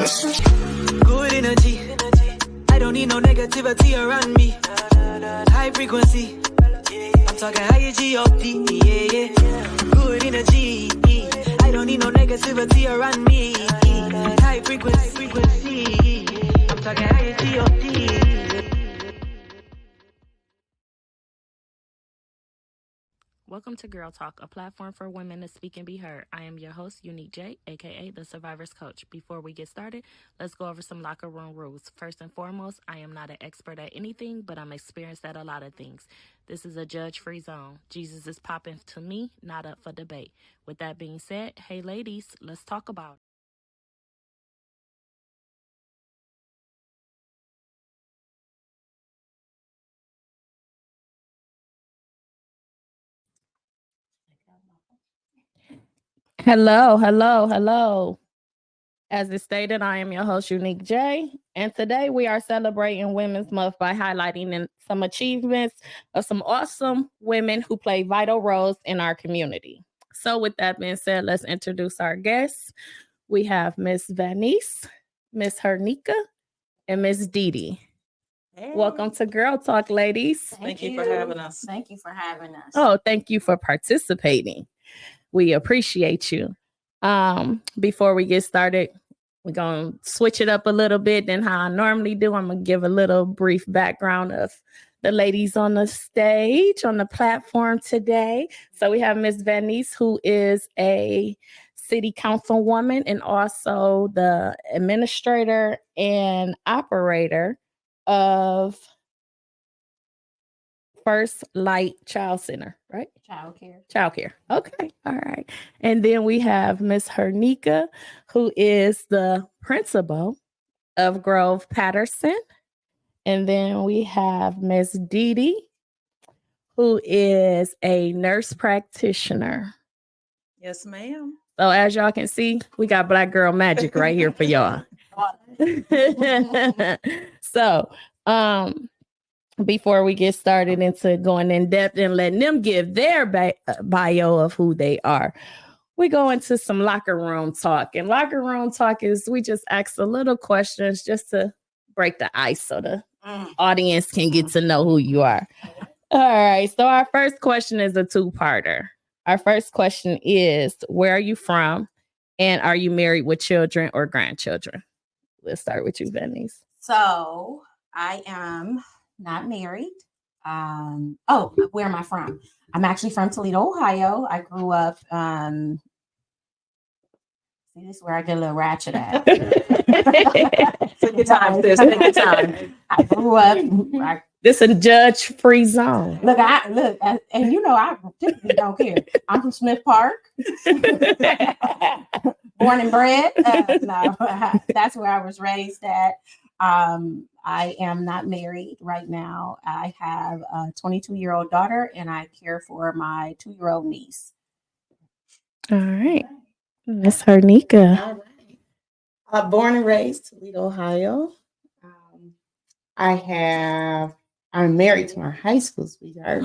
Good energy. I don't need no negativity around me. High frequency. I'm talking high G-O-D. Yeah, yeah. Good energy. I don't need no negativity around me. High frequency. I'm talking high G-O-D. Welcome to Girl Talk, a platform for women to speak and be heard. I am your host, Unique J, aka the Survivor's Coach. Before we get started, let's go over some locker room rules. First and foremost, I am not an expert at anything, but I'm experienced at a lot of things. This is a judge-free zone. Jesus is popping to me, not up for debate. With that being said, hey ladies, let's talk about it. Hello. As it stated, I am your host, Unique J, and today we are celebrating Women's Month by highlighting some achievements of some awesome women who play vital roles in our community. So with that being said, let's introduce our guests. We have Miss Vanice, Miss Hernika, and Miss Didi. Hey. Welcome to Girl Talk, ladies. Thank you for having us. Thank you for having us. Oh, thank you for participating. We appreciate you. Before we get started, we're going to switch it up a little bit than how I normally do. I'm going to give a little brief background of the ladies on the stage, on the platform today. So we have Miss Vanice, who is a city councilwoman and also the administrator and operator of First Light Child Center, right? Child care. Okay. All right. And then we have Miss Hernika, who is the principal of Grove Patterson. And then we have Miss Didi, who is a nurse practitioner. Yes, ma'am. So as y'all can see, we got Black Girl Magic right here for y'all. So, before we get started into going in depth and letting them give their bio of who they are, we go into some locker room talk. And locker room talk is we just ask a little questions just to break the ice so the audience can get to know who you are. All right. So our first question is a two-parter. Our first question is, where are you from? And are you married with children or grandchildren? Let's start with you, Venice. So I am not married. Where am I from? I'm actually from Toledo, Ohio. I grew up. See, this is where I get a little ratchet at. Take your time, sis. Take your time. I grew up. This is a judge-free zone. Look, and you know, I typically don't care. I'm from Smith Park, born and bred. No, that's where I was raised at. I am not married right now. I have a 22-year-old daughter, and I care for my 2-year-old niece. All right. Miss Hernika. All right. Born and raised Toledo, Ohio. I'm married to my high school sweetheart.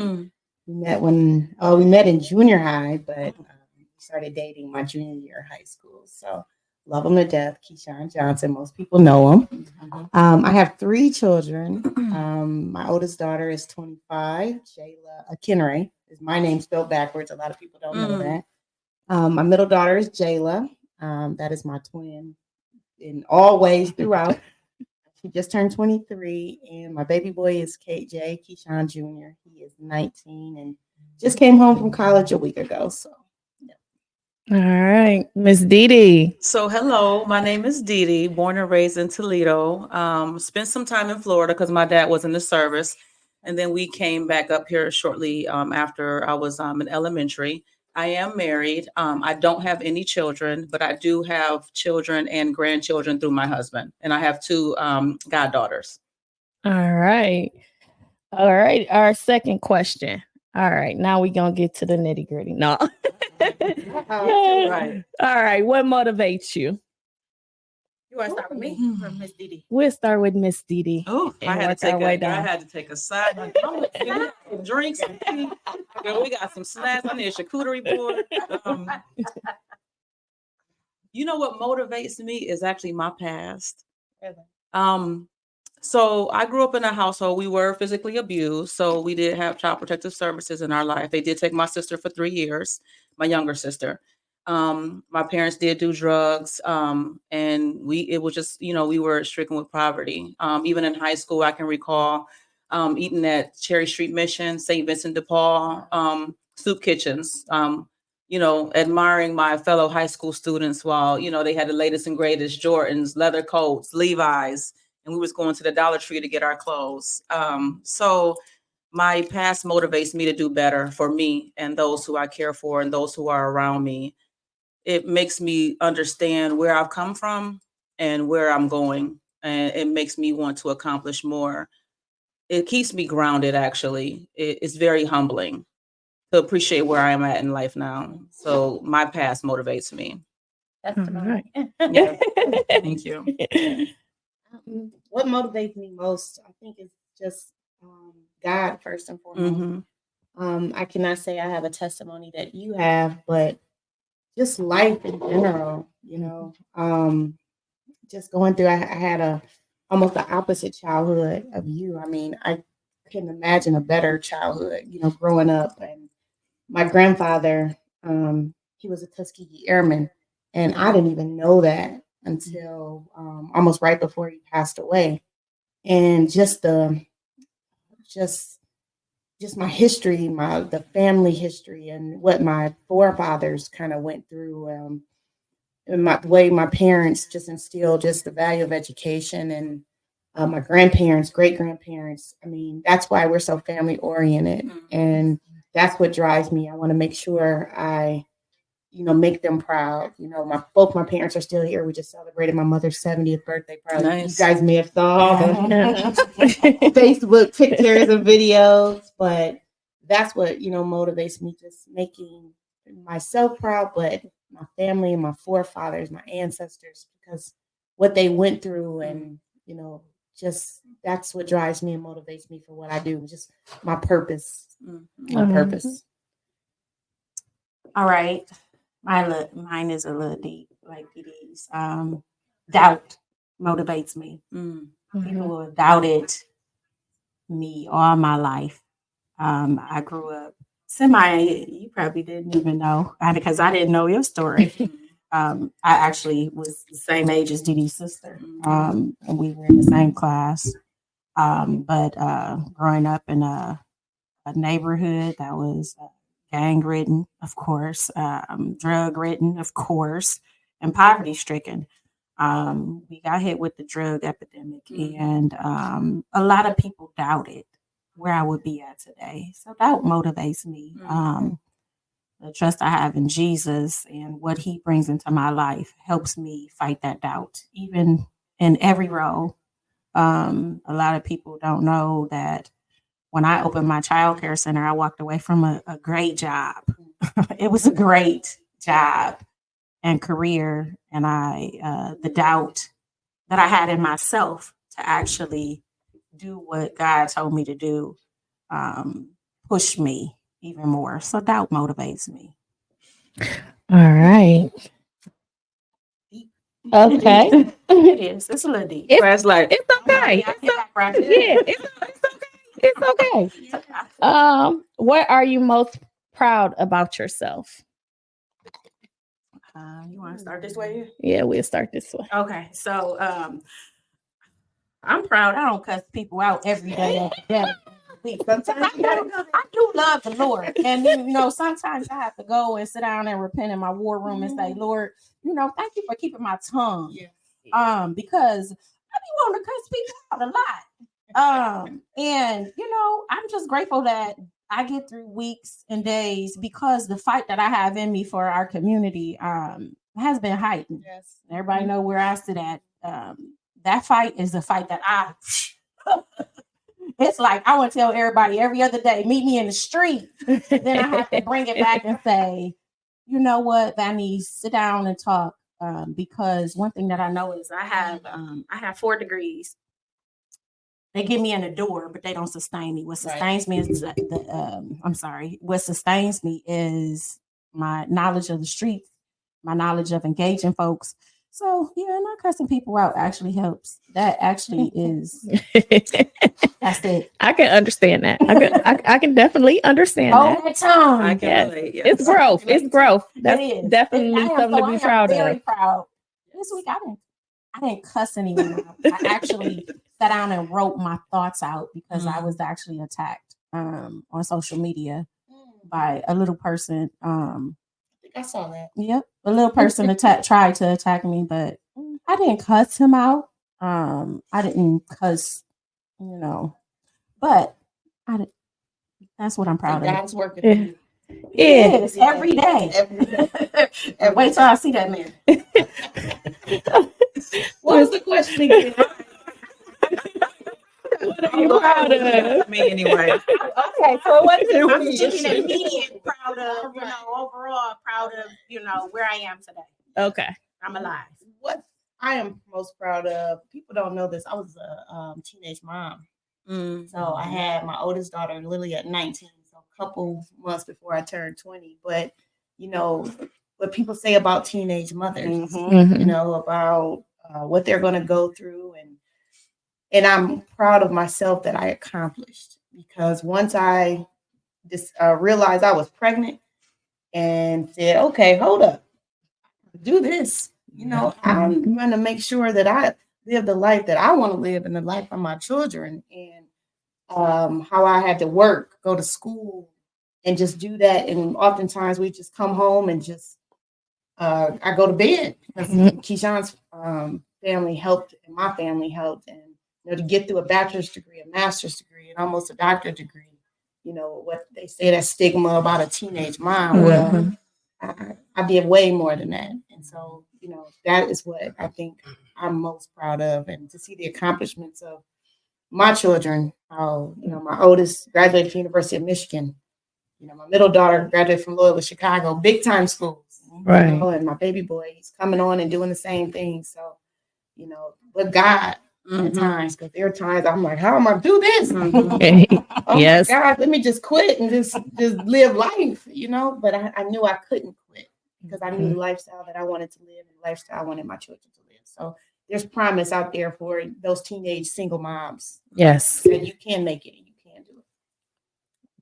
We met in junior high, but we started dating my junior year of high school. So love him to death, Keyshawn Johnson. Most people know him. I have 3 children. My oldest daughter is 25. Jayla Kinray is my name spelled backwards. A lot of people don't know that. My middle daughter is Jayla. That is my twin in all ways throughout. He just turned 23, and my baby boy is KJ, Keyshawn Jr. He is 19 and just came home from college a week ago. So, yeah. All right, Miss Didi. So, hello, my name is Didi, born and raised in Toledo. Spent some time in Florida because my dad was in the service, and then we came back up here shortly after I was in elementary. I am married. I don't have any children, but I do have children and grandchildren through my husband. And I have 2 goddaughters. All right. Our second question. All right. Now we're going to get to the nitty gritty. No. Right. All right. What motivates you? You want to start with me or Miss Didi? We'll start with Miss Didi. Oh, I had to take a side. Some drinks. Girl, we got some snacks. I need a charcuterie board. You know what motivates me is actually my past. Really? So I grew up in a household, we were physically abused. So we did have child protective services in our life. They did take my sister for 3 years, my younger sister. My parents did do drugs. And it was just, we were stricken with poverty. Even in high school, I can recall eating at Cherry Street Mission, St. Vincent de Paul, soup kitchens, admiring my fellow high school students while, they had the latest and greatest Jordans, leather coats, Levi's, and we was going to the Dollar Tree to get our clothes. So my past motivates me to do better for me and those who I care for and those who are around me. It makes me understand where I've come from and where I'm going. And it makes me want to accomplish more. It keeps me grounded, actually. It's very humbling to appreciate where I am at in life now. So my past motivates me. That's All right. Yeah. Thank you. What motivates me most, I think, is just God first and foremost. I cannot say I have a testimony that you have, but just life in general, just going through. I had almost the opposite childhood of you. I mean, I couldn't imagine a better childhood, growing up. And my grandfather, he was a Tuskegee Airman, and I didn't even know that until almost right before he passed away. And just my history, the family history, and what my forefathers kind of went through, and the way my parents just instilled just the value of education, and my grandparents, great grandparents. I mean, that's why we're so family oriented, and that's what drives me. I want to make sure I make them proud. Both my parents are still here. We just celebrated my mother's 70th birthday. Probably Nice. You guys may have saw all the Facebook pictures and videos, but that's what motivates me, just making myself proud, but my family and my forefathers, my ancestors, because what they went through, and just that's what drives me and motivates me for what I do. Just my purpose. My purpose. All right. Mine is a little deep, like it is. Doubt motivates me. People have doubted me all my life. I grew up you probably didn't even know, because I didn't know your story. I actually was the same age as Dee Dee's sister. And we were in the same class. But growing up in a neighborhood that was gang-ridden, of course, drug-ridden, of course, and poverty-stricken. We got hit with the drug epidemic, and a lot of people doubted where I would be at today. So doubt motivates me. The trust I have in Jesus and what he brings into my life helps me fight that doubt, even in every role. A lot of people don't know that when I opened my childcare center, I walked away from a great job. It was a great job and career. And the doubt that I had in myself to actually do what God told me to do pushed me even more. So doubt motivates me. All right. Okay. It is. It's a little deep. It's like, It's okay. It's okay. What are you most proud about yourself? You want to start this way? Yeah, we'll start this way. Okay. So I'm proud. I don't cuss people out every day. Sometimes I do love the Lord. And sometimes I have to go and sit down and repent in my war room and say, Lord, thank you for keeping my tongue. Yeah. Because I be wanting to cuss people out a lot. And I'm just grateful that I get through weeks and days because the fight that I have in me for our community has been heightened. Yes. Everybody know where I sit at. That fight is the fight that it's like I want to tell everybody every other day, meet me in the street. Then I have to bring it back and say, you know what, Vanny, sit down and talk. Because one thing that I know is I have 4 degrees. They get me in the door, but they don't sustain me. What sustains me is what sustains me is my knowledge of the streets my knowledge of engaging folks. So yeah, not cussing people out actually helps. That actually is that's it. I can understand that. I can definitely understand Hold that. that tongue. I can Yes. relate. Yes. It's growth. It's growth. That's It is. definitely I am something to I be am proud very of. proud. This week I didn't cuss anyone out. I actually sat down and wrote my thoughts out because I was actually attacked on social media by a little person. I saw that. Yep, a little person tried to attack me, but I didn't cuss him out. I didn't cuss, but that's what I'm proud of. God's working. Yeah. Yeah. Yes, every day. Every day. Wait till I see that man. What was the question again? What are you proud of? Me anyway. Okay, so what is I'm I'm just just immediate proud of, overall proud of, where I am today. Okay. I'm alive. What I am most proud of, people don't know this, I was a teenage mom. So I had my oldest daughter, Lily, at 19, so a couple months before I turned 20. But, what people say about teenage mothers, about what they're going to go through. And I'm proud of myself that I accomplished, because once I just realized I was pregnant and said, okay, hold up, do this. I'm going to make sure that I live the life that I want to live and the life of my children, and how I had to work, go to school, and just do that. And oftentimes we just come home and just I go to bed because Keyshawn's family helped and my family helped, and to get through a bachelor's degree, a master's degree, and almost a doctorate degree. What they say, that stigma about a teenage mom. Well, I did way more than that, and so that is what I think I'm most proud of, and to see the accomplishments of my children. How my oldest graduated from University of Michigan. My middle daughter graduated from Loyola Chicago, big time schools. Right. And my baby boy, he's coming on and doing the same thing. So, but God at times, because there are times I'm like, how am I gonna do this? Oh Yes. my God, let me just quit and just live life, But I knew I couldn't quit, because I knew the lifestyle that I wanted to live and the lifestyle I wanted my children to live. So there's promise out there for those teenage single moms. Yes. That you can make it and you can do it.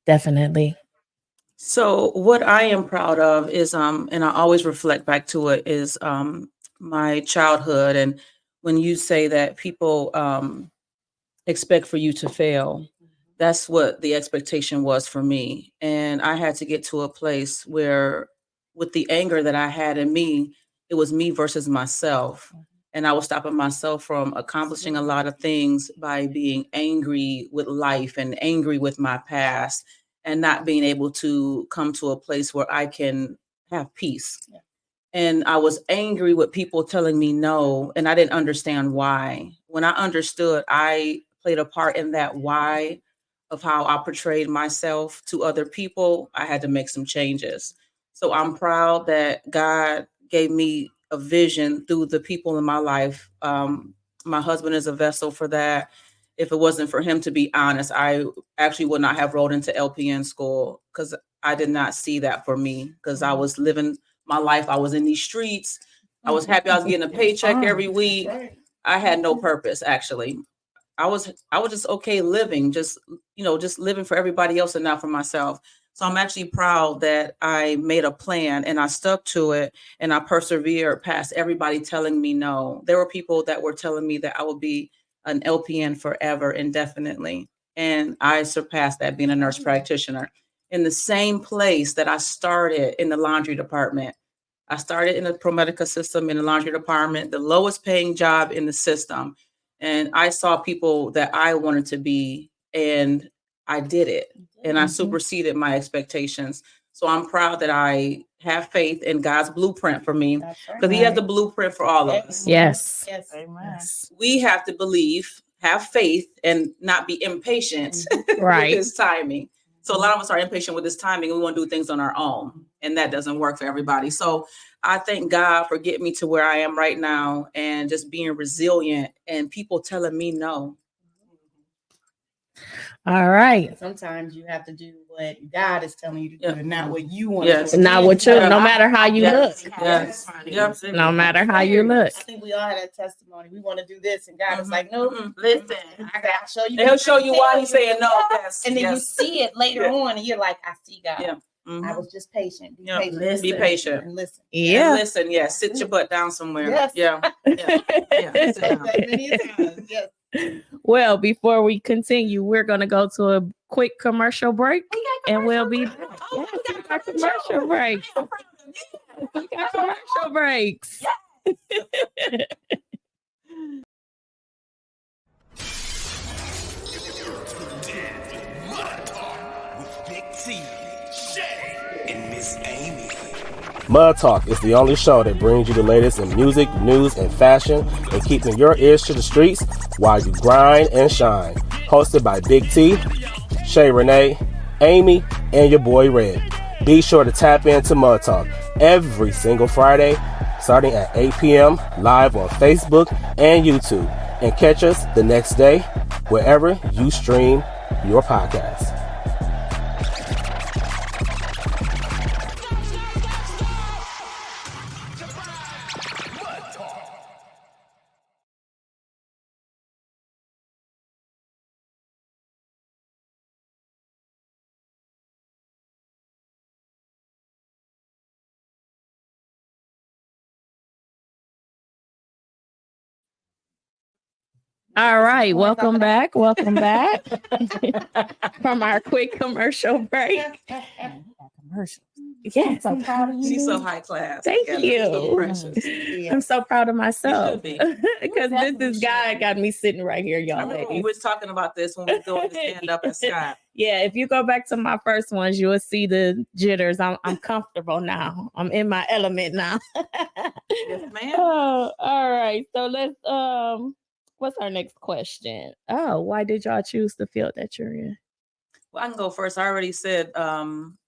Definitely. So what I am proud of is, and I always reflect back to it, is my childhood. And when you say that people expect for you to fail, that's what the expectation was for me. And I had to get to a place where, with the anger that I had in me, it was me versus myself. And I was stopping myself from accomplishing a lot of things by being angry with life and angry with my past, and not being able to come to a place where I can have peace. Yeah. And I was angry with people telling me no, and I didn't understand why. When I understood, I played a part in that why of how I portrayed myself to other people. I had to make some changes. So I'm proud that God gave me a vision through the people in my life. My husband is a vessel for that. If it wasn't for him, to be honest, I actually would not have rolled into LPN school, because I did not see that for me, because I was living my life. I was in these streets. I was happy I was getting a paycheck every week. I had no purpose, actually. I was just okay living, just living for everybody else and not for myself. So I'm actually proud that I made a plan and I stuck to it, and I persevered past everybody telling me no. There were people that were telling me that I would be an LPN forever, indefinitely. And I surpassed that, being a nurse practitioner in the same place that I started, in the laundry department. I started in the ProMedica system in the laundry department, the lowest paying job in the system. And I saw people that I wanted to be, and I did it. And I superseded my expectations. So I'm proud that I have faith in God's blueprint for me, because He has the blueprint for all of us. Yes. Yes. Amen. We have to believe, have faith, and not be impatient Right. with His timing. So a lot of us are impatient with His timing, and we want to do things on our own, and that doesn't work for everybody. So I thank God for getting me to where I am right now, and just being resilient, and people telling me no. All right. Sometimes you have to do what God is telling you to do, Yeah. and not what you want. Yes. to do. Not what you, no matter how you Yes. look. Yes. Yes. No matter how you look. I think we all had that testimony. We want to do this, and God is Mhm. like, no, Mhm. listen, I'll show you. He'll show you why he's saying no. Yes. And then you yes. see it later Yeah. on, and you're like, I see God. Yeah. Mhm. I was just patient. Be Yeah. patient. Be patient. And listen. And Yeah. listen, yes. Sit your butt down somewhere. Yes. Yeah. Yeah. Yeah. Sit down. Many times, yes. Well, before we continue, we're going to go to a quick commercial break, and we'll be back. Yes, we got commercial breaks. We got commercial breaks. With Big T, Shay, and Miss Amy. Mud Talk is the only show that brings you the latest in music, news, and fashion, and keeping your ears to the streets while you grind and shine. Hosted by Big T, Shay Renee, Amy, and your boy Red. Be sure to tap into Mud Talk every single Friday, starting at 8 p.m. live on Facebook and YouTube. And catch us the next day, wherever you stream your podcast. All right. Welcome back. Welcome back from our quick commercial break. Commercial. Yes. So proud of you. She's so high class. Thank Yeah, you. so precious. I'm so proud of myself be. because this guy got me sitting right here, I y'all. remember we ladies. was talking about this when we were doing the stand up at Scott. Yeah, if you go back to my first ones, you will see the jitters. I'm comfortable now. I'm in my element now. Yes, ma'am. Oh, all right. So let's what's our next question? Oh, why did y'all choose the field that you're in? Well, I can go first. I already said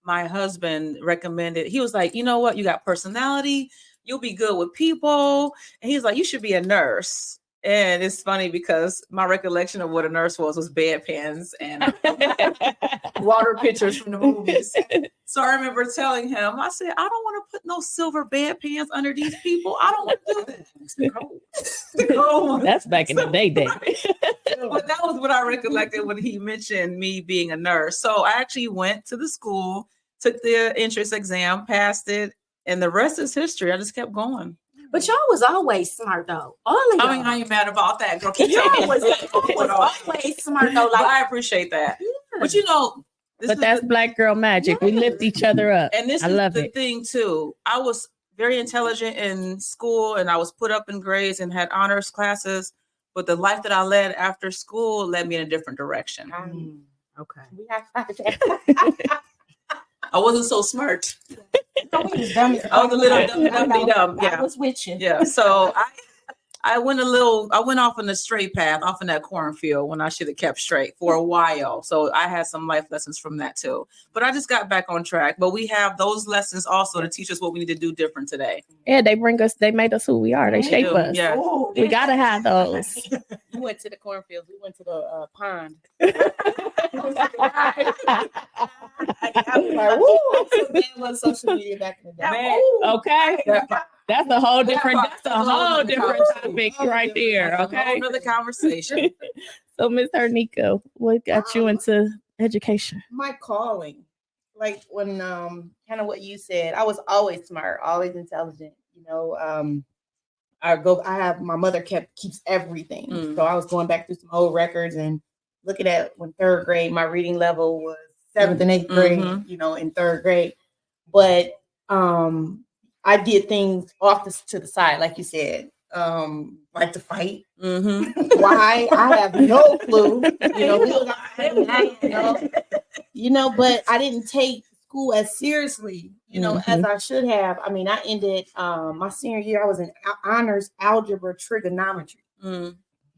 my husband recommended. He was like, you know what? You got personality. You'll be good with people. And he's like, you should be a nurse. And it's funny because my recollection of what a nurse was bedpans and water pitchers from the movies. So I remember telling him, I said, I don't want to put no silver bedpans under these people. I don't want to do that. It's the cold. The cold one. That's back in the day, David. But that was what I recollected when he mentioned me being a nurse. So I actually went to the school, took the entrance exam, passed it, and the rest is history. I just kept going. But y'all was always smart though. All of y'all. I mean, I ain't mad about that, girl. Keep Y'all taking was it. always smart though. But Like, I appreciate that. But you know, this But is that's the- black girl magic. We lift each other up. and this I is love the it. thing too. I was very intelligent in school and I was put up in grades and had honors classes. But the life that I led after school led me in a different direction. okay. We have that. I wasn't so smart. So we was dumb as I was a little fuck. dumb. I Yeah. was with you. Yeah. So I went off on the straight path, off in that cornfield when I should have kept straight for a while. So I had some life lessons from that too. But I just got back on track. But we have those lessons also to teach us what we need to do different today. Yeah, they made us who we are. They They shape do, us. yeah. Ooh, We gotta have those. We went to the cornfields. We went to the pond. I was like, woo, I'm so bad on social media back in the day. Man, Okay. That's a whole different topic right there. That's a Okay. whole nother conversation. So Miss Hernika, what got you into education? My calling, like when kind of what you said, I was always smart, always intelligent. You know, I have my mother keeps everything. Mm. So I was going back through some old records and looking at when third grade, my reading level was 7th and 8th grade, Mhm. you know, in third grade. But I did things off to the side, like you said, like to fight. Mm-hmm. Why? I have no clue. You know, but I didn't take school as seriously, you know, as I should have. I mean, I ended my senior year, I was in honors algebra trigonometry. Mm.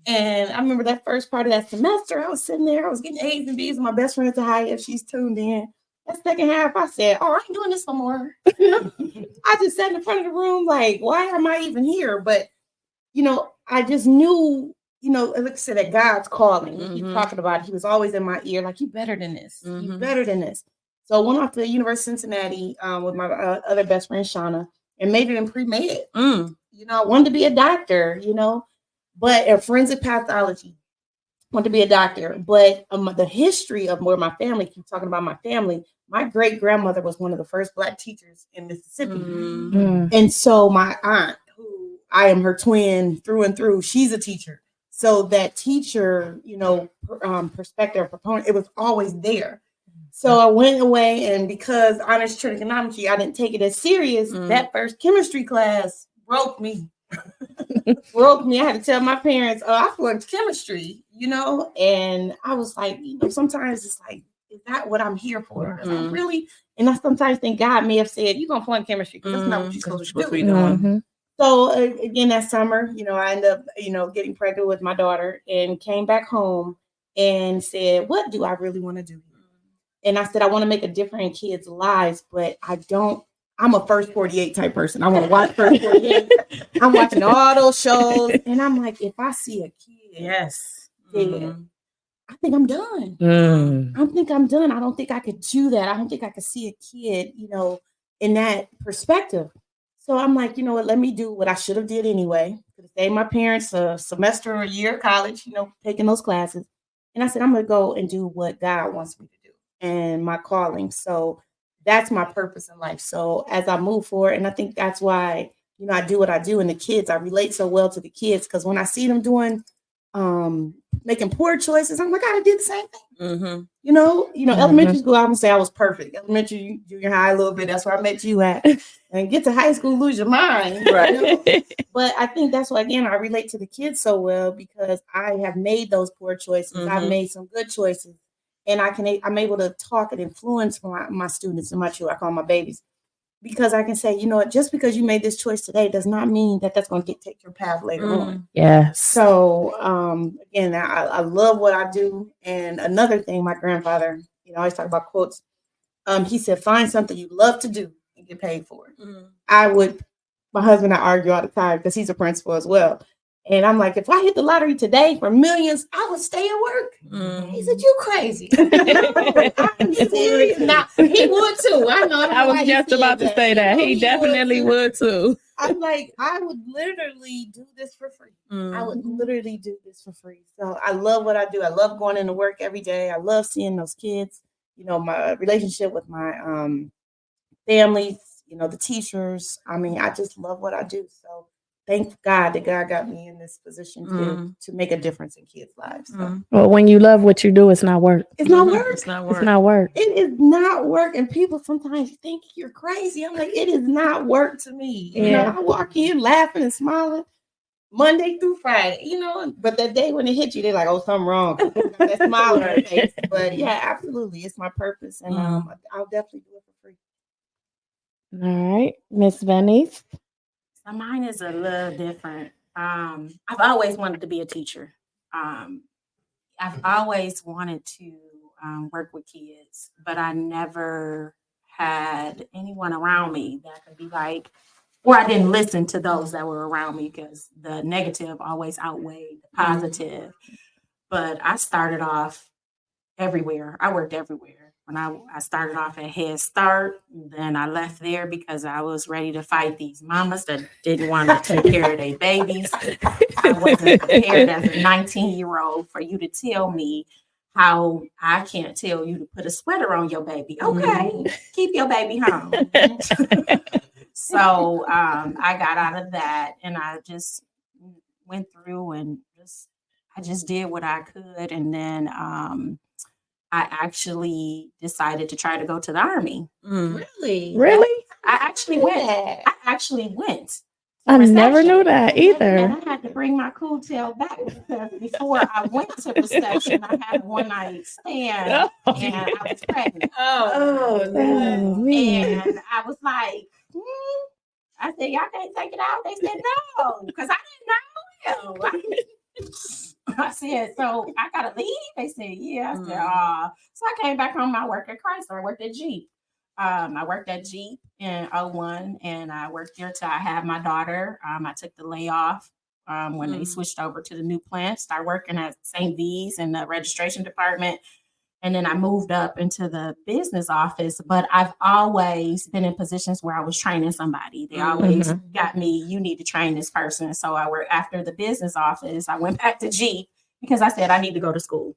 And I remember that first part of that semester, I was sitting there, I was getting A's and B's. My best friend at the high, if she's tuned in. That second half, I said, oh, I ain't doing this no more. I just sat in the front of the room like, why am I even here? But, you know, I just knew, you know, like I said, that God's calling. We keep Mhm. talking about it. He was always in my ear, like, you better than this. You Mhm. better than this. So I went off to the University of Cincinnati with my other best friend, Shauna, and majored in pre-med. Mm. You know, I wanted to be a doctor, you know, but a forensic pathology. Wanted to be a doctor. But the history of where my family, keep talking about my family, my great grandmother was one of the first Black teachers in Mississippi. Mm. Mm. And so my aunt, who I am her twin through and through, she's a teacher. So that teacher, you know, perspective, proponent, it was always there. So I went away, and because honors trigonometry, I didn't take it as serious. Mm. That first chemistry class broke me. Broke me. I had to tell my parents, "Oh, I flunked chemistry," you know. And I was like, you know, sometimes it's like, is that what I'm here for? Is I Mm. really? And I sometimes think God may have said, "You're gonna flunk chemistry because that's not what you're That's what supposed to be do." doing. Mhm. So again, that summer, you know, I ended up, you know, getting pregnant with my daughter and came back home and said, what do I really want to do? And I said, I want to make a difference in kids' lives, but I don't, I'm a First 48 type person. I want to watch First 48. I'm watching all those shows. And I'm like, if I see a kid Yes. dead, Mhm. I think I'm done. Mm. I think I'm done. I don't think I could do that. I don't think I could see a kid, you know, in that perspective. So I'm like, you know what, let me do what I should have did anyway. Could have saved my parents a semester or a year of college, you know, taking those classes. And I said, I'm gonna go and do what God wants me to do and my calling. So that's my purpose in life. So as I move forward, and I think that's why, you know, I do what I do. And the kids, I relate so well to the kids because when I see them doing making poor choices, I'm like, I did the same thing. Mhm. You know, Mhm. elementary school, I would say I was perfect. Elementary, junior high, a little bit. That's where I met you at. And get to high school, lose your mind. Right. You know? But I think that's why, again, I relate to the kids so well because I have made those poor choices. I've Mhm. made some good choices. And I'm able to talk and influence my students and my children. I call them my babies. Because I can say, you know what, just because you made this choice today does not mean that that's going to dictate your path later on. Yes. So again, I love what I do. And another thing, my grandfather, you know, I always talk about quotes. He said, find something you love to do and get paid for it. Mhm. My husband and I argue all the time because he's a principal as well. And I'm like, if I hit the lottery today for millions, I would stay at work. Mhm. He said, you crazy. I'm serious. Now, he would too. I know. I was just about to say that. He definitely would too. I'm like, I would literally do this for free. I would Mhm. literally do this for free. So I love what I do. I love going into work every day. I love seeing those kids, you know, my relationship with my families, you know, the teachers. I mean, I just love what I do. So thank God that God got me in this position to make a difference in kids' lives. So Mhm. Well, when you love what you do, it's not work. it's not Mhm. work. It's not It's work. not work. It is not work. And people sometimes think you're crazy. I'm like, it is not work to me. You know, Yeah. I walk in laughing and smiling Monday through Friday, you know, but that day when it hit you, they're like, oh, something wrong. That smile on their face. But yeah, absolutely. It's my purpose. And I'll definitely do it for free. All right, Miss Venice. So mine is a little different. I've always wanted to be a teacher. I've always wanted to work with kids, but I never had anyone around me that could be like, or I didn't listen to those that were around me because the negative always outweighed the positive. But I started off everywhere. I worked everywhere. When I started off at Head Start, then I left there because I was ready to fight these mamas that didn't want to take care of their babies. I wasn't prepared as a 19-year-old for you to tell me how I can't tell you to put a sweater on your baby. Okay, keep your baby home. So I got out of that and I just went through and I just did what I could. And then I actually decided to try to go to the Army. Really? Really? I actually went. I never reception. knew that either. And I had to bring my cool tail back because before I went to reception, I had a one-night stand and I was pregnant. Oh, man. And I was like, I said, y'all can't take it out. They said no, because I didn't know. I said, so I gotta leave. They said, yeah. I said, so I came back home. I worked at Chrysler. I worked at Jeep. I worked at Jeep in 01 and I worked there till I had my daughter. I took the layoff when they switched over to the new plant. Started working at St. V's in the registration department. And then I moved up into the business office, but I've always been in positions where I was training somebody. They always got me, you need to train this person. So I worked after the business office. I went back to Jeep because I said, I need to go to school.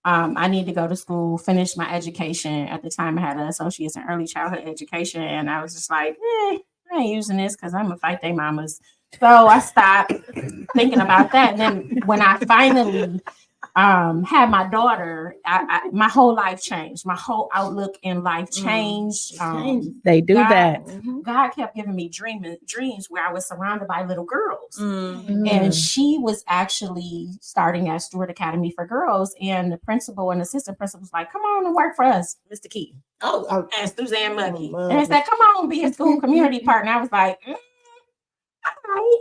I need to go to school, finish my education. At the time, I had an associate's in early childhood education. And I was just like, I ain't using this because I'm going to fight their mamas. So I stopped thinking about that. And then when I finally had my daughter, my whole life changed. My whole outlook in life changed. They do that. God kept giving me dreams where I was surrounded by little girls. And she was actually starting at Stewart Academy for Girls. And the principal and assistant principal was like, come on and work for us, Mr. Keaton. And Suzanne Muggy. And they said, come on, be a school community partner. I was like, all right.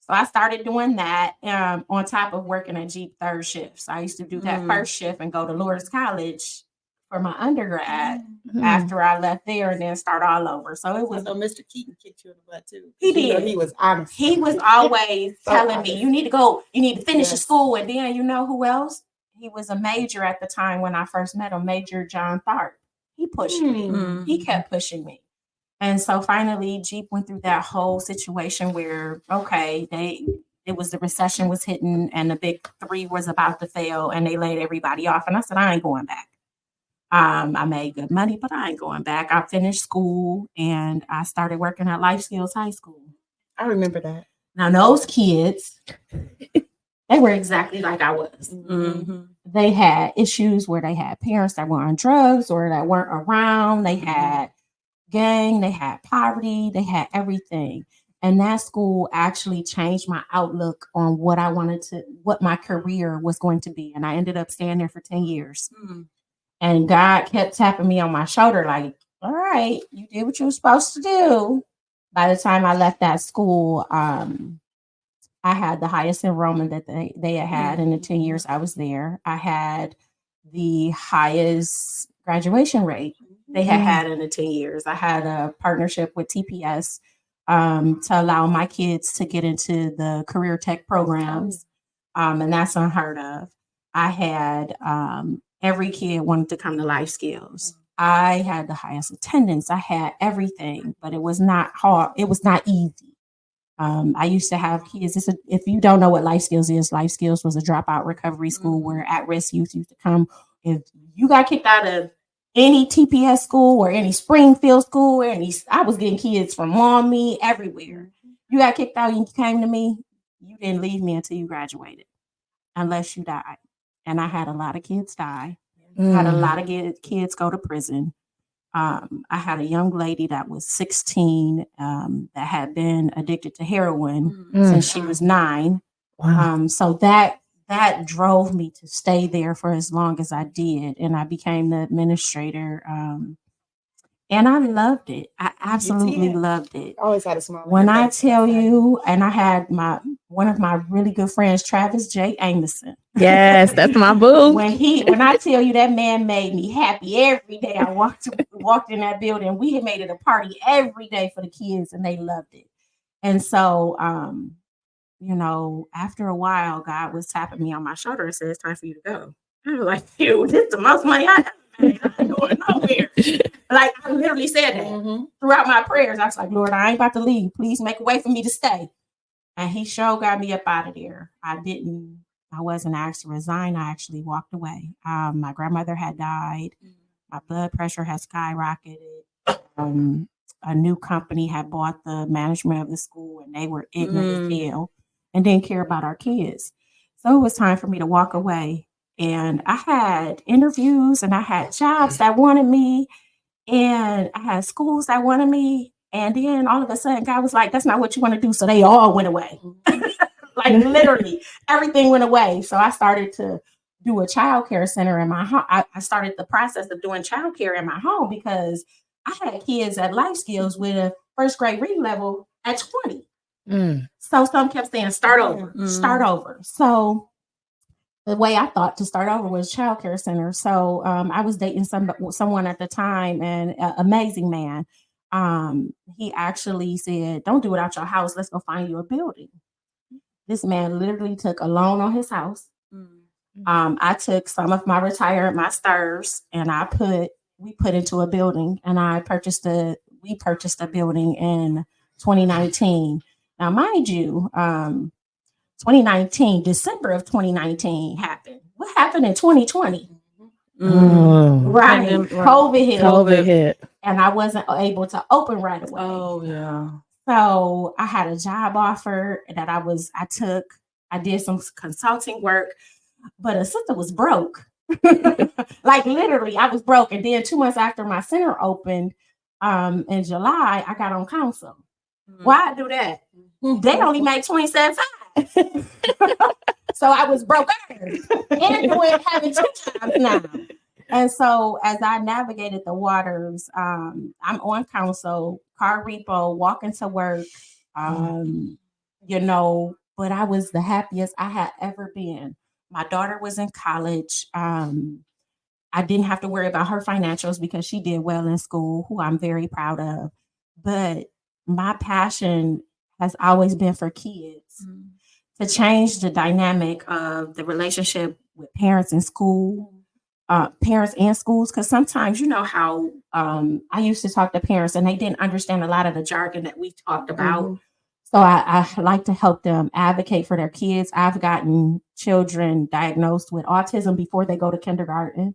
So I started doing that on top of working at Jeep third shifts. I used to do that first shift and go to Lourdes College for my undergrad after I left there and then start all over. So it was. So Mr. Keaton kicked you in the butt too. He did. He was honest. He was always telling me, you need to go, you need to finish your school. And then you know who else? He was a major at the time when I first met him, Major John Tharp. He pushed me. He kept pushing me. And so finally, Jeep went through that whole situation where, it was the recession was hitting and the big three was about to fail and they laid everybody off. And I said, I ain't going back. I made good money, but I ain't going back. I finished school and I started working at Life Skills High School. I remember that. Now, those kids, they were exactly like I was. They had issues where they had parents that were on drugs or that weren't around. They had gang, they had poverty, they had everything. And that school actually changed my outlook on what my career was going to be. And I ended up staying there for 10 years. And God kept tapping me on my shoulder, like, all right, you did what you were supposed to do. By the time I left that school, I had the highest enrollment that they had in the 10 years I was there. I had the highest graduation rate they had in the 10 years. I had a partnership with TPS to allow my kids to get into the career tech programs. And that's unheard of. I had every kid wanted to come to Life Skills. I had the highest attendance. I had everything, but it was not hard. It was not easy. I used to have kids. If you don't know what Life Skills is, Life Skills was a dropout recovery school where at-risk youth used to come. If you got kicked out of any TPS school or any Springfield school, I was getting kids from Maumee, everywhere. You got kicked out and you came to me, you didn't leave me until you graduated, unless you died. And I had a lot of kids die. Had a lot of kids go to prison. I had a young lady that was 16 that had been addicted to heroin since she was 9. So that drove me to stay there for as long as I did. And I became the administrator. And I loved it. I absolutely loved it. Always had a smile. When I tell you, and I had one of my really good friends, Travis J. Amerson. Yes, that's my boo. When I tell you that man made me happy every day I walked in that building, we had made it a party every day for the kids and they loved it. And so, after a while, God was tapping me on my shoulder and said, it's time for you to go. I was like, this is the most money I ever made. I'm not going nowhere. Like, I literally said that throughout my prayers. I was like, Lord, I ain't about to leave. Please make a way for me to stay. And he sure got me up out of there. I wasn't asked to resign. I actually walked away. My grandmother had died. My blood pressure had skyrocketed. A new company had bought the management of the school and they were ignorant as hell and didn't care about our kids. So it was time for me to walk away. And I had interviews and I had jobs that wanted me and I had schools that wanted me. And then all of a sudden, God was like, that's not what you want to do. So they all went away. Like literally everything went away. So I started to do a childcare center in my home. I started the process of doing childcare in my home because I had kids at Life Skills with a first grade reading level at 20. So some kept saying, start over, start over. So the way I thought to start over was childcare center. So I was dating someone at the time, and an amazing man. He actually said, don't do it out your house. Let's go find you a building. This man literally took a loan on his house. Mm. I took some of my retirement, my STIRS, and we put into a building, and we purchased a building in 2019. Now, mind you, 2019, December of 2019 happened. What happened in 2020? Right. COVID hit. And I wasn't able to open right away. Oh, yeah. So I had a job offer that I took. I did some consulting work, but a sister was broke. Like literally, I was broke. And then 2 months after my center opened, in July, I got on council. Why I do that? They only make $27,500. So I was broke and having 2 jobs now. And so as I navigated the waters, I'm on council, car repo, walking to work, but I was the happiest I had ever been. My daughter was in college. I didn't have to worry about her financials because she did well in school, who I'm very proud of. But my passion has always been for kids, to change the dynamic of the relationship with parents in school. Parents and schools, because sometimes you know how I used to talk to parents and they didn't understand a lot of the jargon that we talked about. So I like to help them advocate for their kids. I've gotten children diagnosed with autism before they go to kindergarten,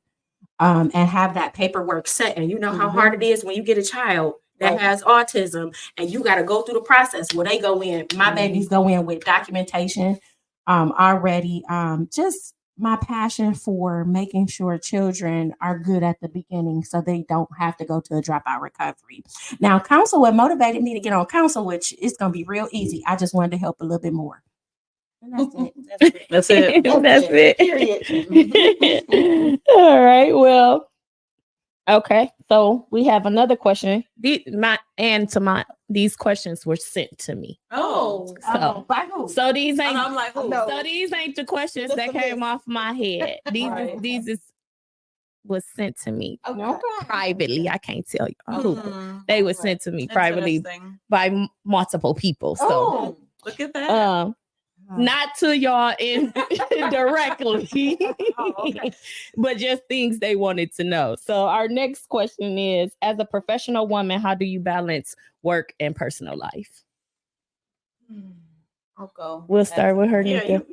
and have that paperwork set. And you know how hard it is when you get a child that has autism and you got to go through the process where they go in. My babies go in with documentation already. Just my passion for making sure children are good at the beginning so they don't have to go to a dropout recovery. Now, council, what motivated me to get on council, which is going to be real easy. I just wanted to help a little bit more. And that's it. That's it. That's it. Period. All right. Well, okay. So we have another question. These questions were sent to me. Oh. By who? So these ain't. I'm like, who? So these ain't the questions that came off my head. These was sent to me privately. I can't tell you who. They were sent to me privately by multiple people. So look at that. Not to y'all directly, but just things they wanted to know. So our next question is, as a professional woman, how do you balance work and personal life? I'll go. We'll start with her, Nika.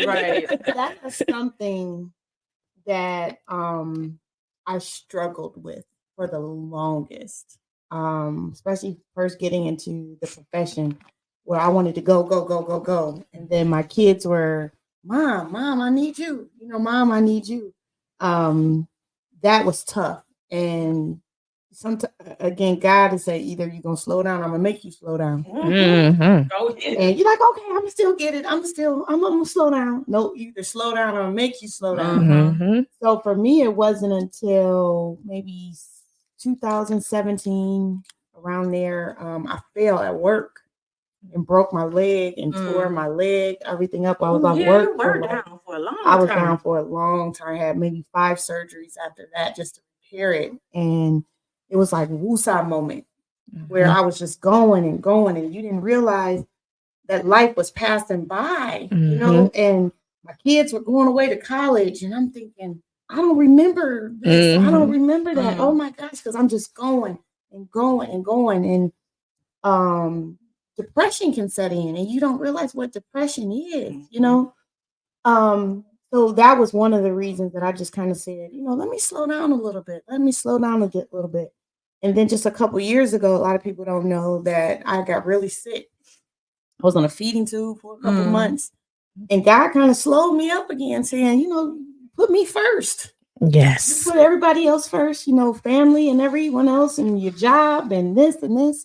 Right. That's something that I struggled with for the longest, especially first getting into the profession, where I wanted to go. And then my kids were, Mom, I need you. Mom, I need you. That was tough. And sometimes, again, God has said, either you're going to slow down, or I'm going to make you slow down. Mm-hmm. Go ahead. And you're like, okay, I'm still get it. I'm going to slow down. No, either slow down or make you slow down. Mm-hmm. So for me, it wasn't until maybe 2017, around there, I fell at work and broke my leg and tore my leg, everything up. I was off work. You were down for a long time. I was down for a long time. I had maybe 5 surgeries after that just to repair it. And it was like a woosah moment where I was just going, and you didn't realize that life was passing by, and my kids were going away to college, and I'm thinking, I don't remember this. I don't remember that. Oh my gosh, because I'm just going. And depression can set in, and you don't realize what depression is, So that was one of the reasons that I just kind of said, let me slow down a little bit. Little bit. And then just a couple years ago, a lot of people don't know that I got really sick. I was on a feeding tube for a couple months, and God kind of slowed me up again, saying, put me first. Yes. Put everybody else first, family and everyone else, and your job and this and this.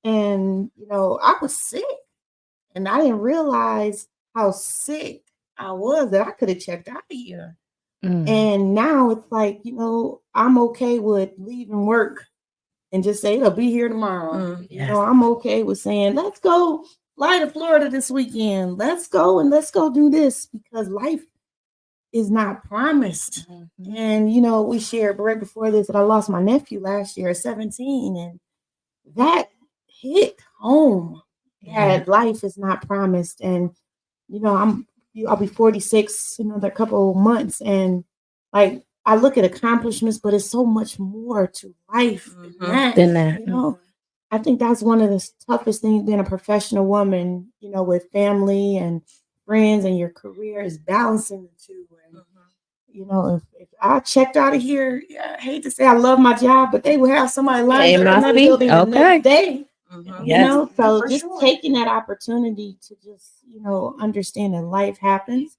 And, I was sick, and I didn't realize how sick I was, that I could have checked out of here. And now it's like, I'm okay with leaving work and just say, it'll be here tomorrow. Yes. I'm okay with saying, let's go fly to Florida this weekend. Let's go do this, because life is not promised. And, we shared right before this that I lost my nephew last year at 17, and that hit home. that life is not promised. And, you know, I'll be 46 in another couple of months. And like, I look at accomplishments, but it's so much more to life than that. You know, I think that's one of the toughest things being a professional woman, you know, with family and friends and your career is balancing the two. And, you know, if I checked out of here, I hate to say I love my job, but they will have somebody lined up in another building the next day. You know, so just taking that opportunity to just, you know, understand that life happens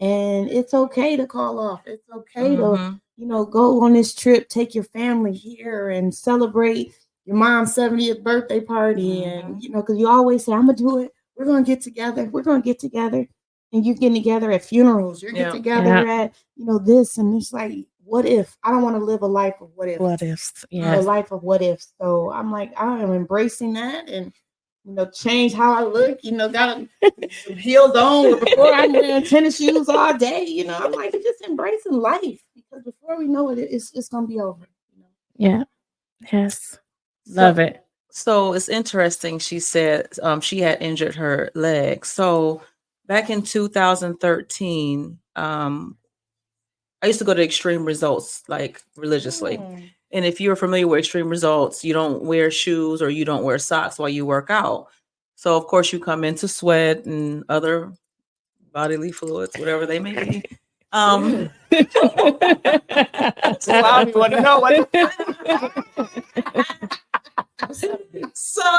and it's okay to call off. It's okay to, you know, go on this trip, take your family here and celebrate your mom's 70th birthday party. And, you know, because you always say, I'm going to do it. We're going to get together. We're going to get together. And you're getting together at funerals. You're getting together at, you know, this. And it's like, what if? I don't want to live a life of what if. What ifs? A life of what if. So I'm like, I am embracing that and, you know, change how I look. You know, got heels on. Before I'm wearing tennis shoes all day. You know, I'm like, just embracing life because before we know it, it's going to be over. You know? Yeah. Yes. Love it. So it's interesting. She said she had injured her leg. So back in 2013, I used to go to Extreme Results like religiously. And if you're familiar with Extreme Results, you don't wear shoes or you don't wear socks while you work out. So of course you come into sweat and other bodily fluids, whatever they may be. So I want to know what. So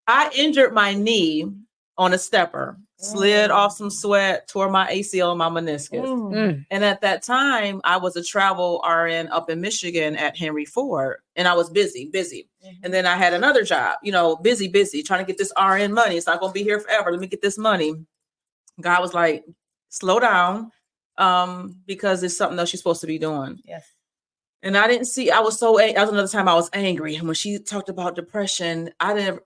I injured my knee on a stepper, slid off some sweat, tore my ACL and my meniscus. And at that time, I was a travel RN up in Michigan at Henry Ford, and I was busy. And then I had another job, you know, busy, trying to get this RN money. It's not going to be here forever. Let me get this money. God was like, slow down, because it's something else you're supposed to be doing. Yes. And I didn't see, that was another time I was angry. And when she talked about depression, I didn't,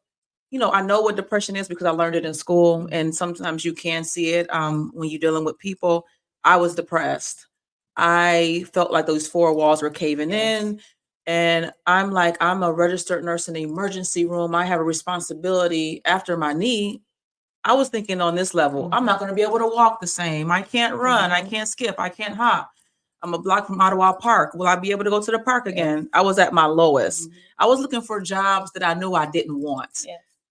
you know, I know what depression is because I learned it in school. And sometimes you can see it when you're dealing with people. I was depressed. I felt like those four walls were caving in. And I'm like, I'm a registered nurse in the emergency room. I have a responsibility after my knee. I was thinking on this level, I'm not going to be able to walk the same. I can't run. I can't skip. I can't hop. I'm a block from Ottawa Park. Will I be able to go to the park again? I was at my lowest. I was looking for jobs that I knew I didn't want.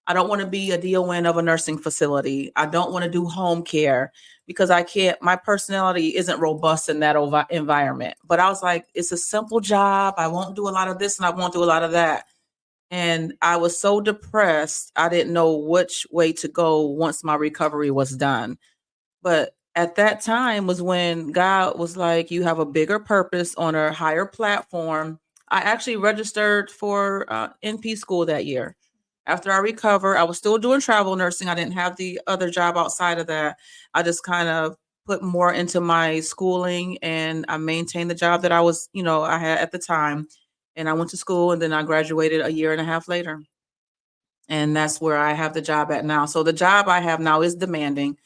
I don't want to be a DON of a nursing facility. I don't want to do home care because I can't, my personality isn't robust in that environment. But I was like, it's a simple job. I won't do a lot of this and I won't do a lot of that. And I was so depressed, I didn't know which way to go once my recovery was done. But at that time was when God was like, you have a bigger purpose on a higher platform. I actually registered for NP school that year. After I recovered, I was still doing travel nursing. I didn't have the other job outside of that. I just kind of put more into my schooling and I maintained the job that I was, you know, I had at the time. And I went to school and then I graduated a year and a half later. And that's where I have the job at now. So the job I have now is demanding.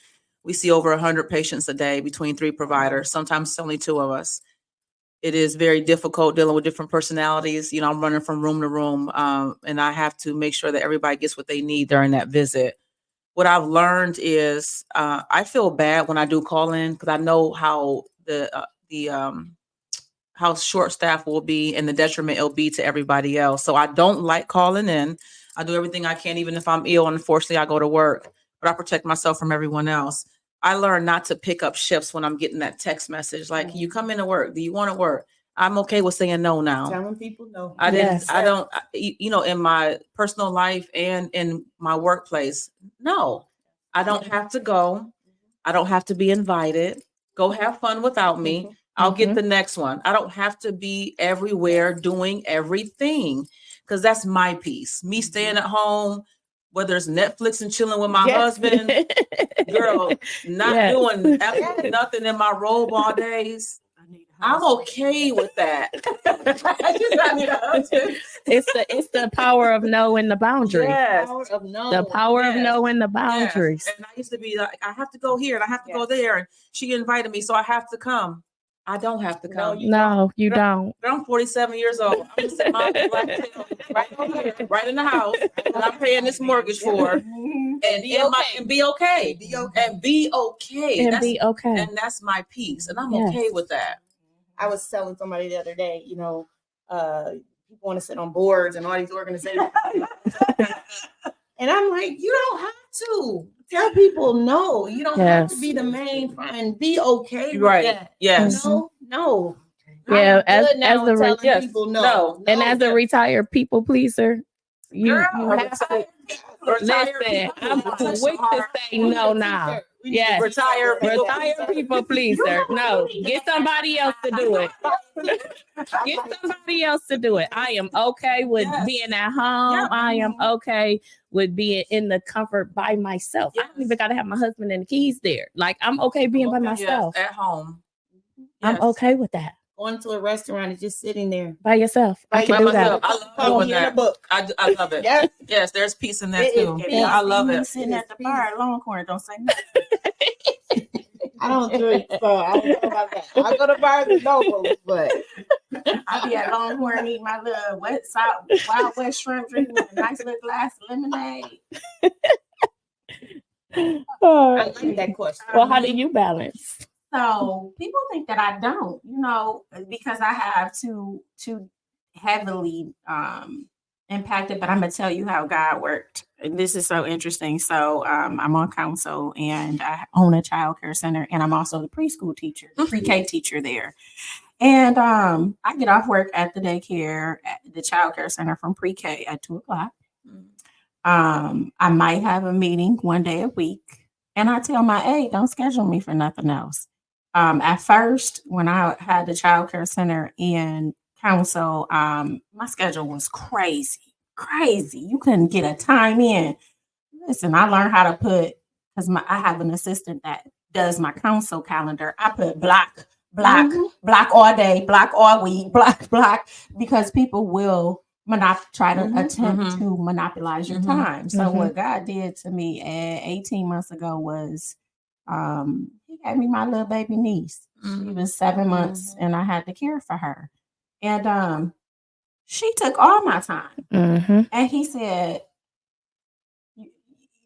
We see over 100 patients a day between 3 providers. Sometimes only 2 of us. It is very difficult dealing with different personalities. You know, I'm running from room to room and I have to make sure that everybody gets what they need during that visit. What I've learned is I feel bad when I do call in because I know how how short staff will be and the detriment it'll be to everybody else. So I don't like calling in. I do everything I can, even if I'm ill. Unfortunately, I go to work, but I protect myself from everyone else. I learned not to pick up shifts when I'm getting that text message. Like, you come into work. Do you want to work? I'm okay with saying no now. Telling people no. I don't, you know, in my personal life and in my workplace, no, I don't have to go. I don't have to be invited. Go have fun without me. I'll get the next one. I don't have to be everywhere doing everything because that's my piece. Me staying at home, whether it's Netflix and chilling with my husband, girl, not doing nothing in my robe all days. I'm okay with that. It's the power of knowing the boundaries. Yes. The power of knowing the boundaries. Yes. And I used to be like, I have to go here and I have to go there. And she invited me, so I have to come. I don't have to come. No, you don't. I'm 47 years old. I'm gonna sit my black tail right over here, right in the house that I'm paying this mortgage for, and be okay. And be okay. And be okay. And be okay. And that's my peace, and I'm Yes. okay with that. I was telling somebody the other day, people want to sit on boards and all these organizations. And I'm like, you don't have to. Tell people no. You don't have to be the main friend. Be okay with that. Yes. No. Yeah, I'm as good now a with telling yes, people no. And as a retired people pleaser, you have to listen. I'm quick to say no now. Yes, Retired people pleaser. No, get somebody else to do it. Get somebody else to do it. I am okay with being at home. Yeah. I am okay with being in the comfort by myself. I don't even gotta have my husband and the keys there. Like I'm okay being by myself. Yes, at home. I'm Yes. okay with that. Going to a restaurant and just sitting there. By yourself. I By can do myself. that. I love doing Reading a that. book. I love it. Yes. Yes, there's peace in that It is too. peace. Yeah, I love it. Sitting at the bar at Longhorn, don't say nothing. I don't drink, so I don't know about that. I go to bars and Nobles, but I be at Longhorn eating my little Wild West shrimp drink with a nice little glass of lemonade. I like that question. Well, how do you balance? So people think that I don't, because I have too heavily impacted, but I'm gonna tell you how God worked. And this is so interesting. So I'm on council and I own a child care center, and I'm also the preschool teacher, the pre-K teacher there. And I get off work at the daycare at the child care center from pre-K at 2:00. I might have a meeting one day a week, and I tell my aide, don't schedule me for nothing else. At first, when I had the child care center in council, my schedule was crazy. You couldn't get a time in. Listen, I learned how to put, because I have an assistant that does my council calendar. I put block all day, block all week, block, because people will try to attempt to monopolize your time. So what God did to me 18 months ago was he gave me my little baby niece. She was 7 months and I had to care for her. And she took all my time. And he said,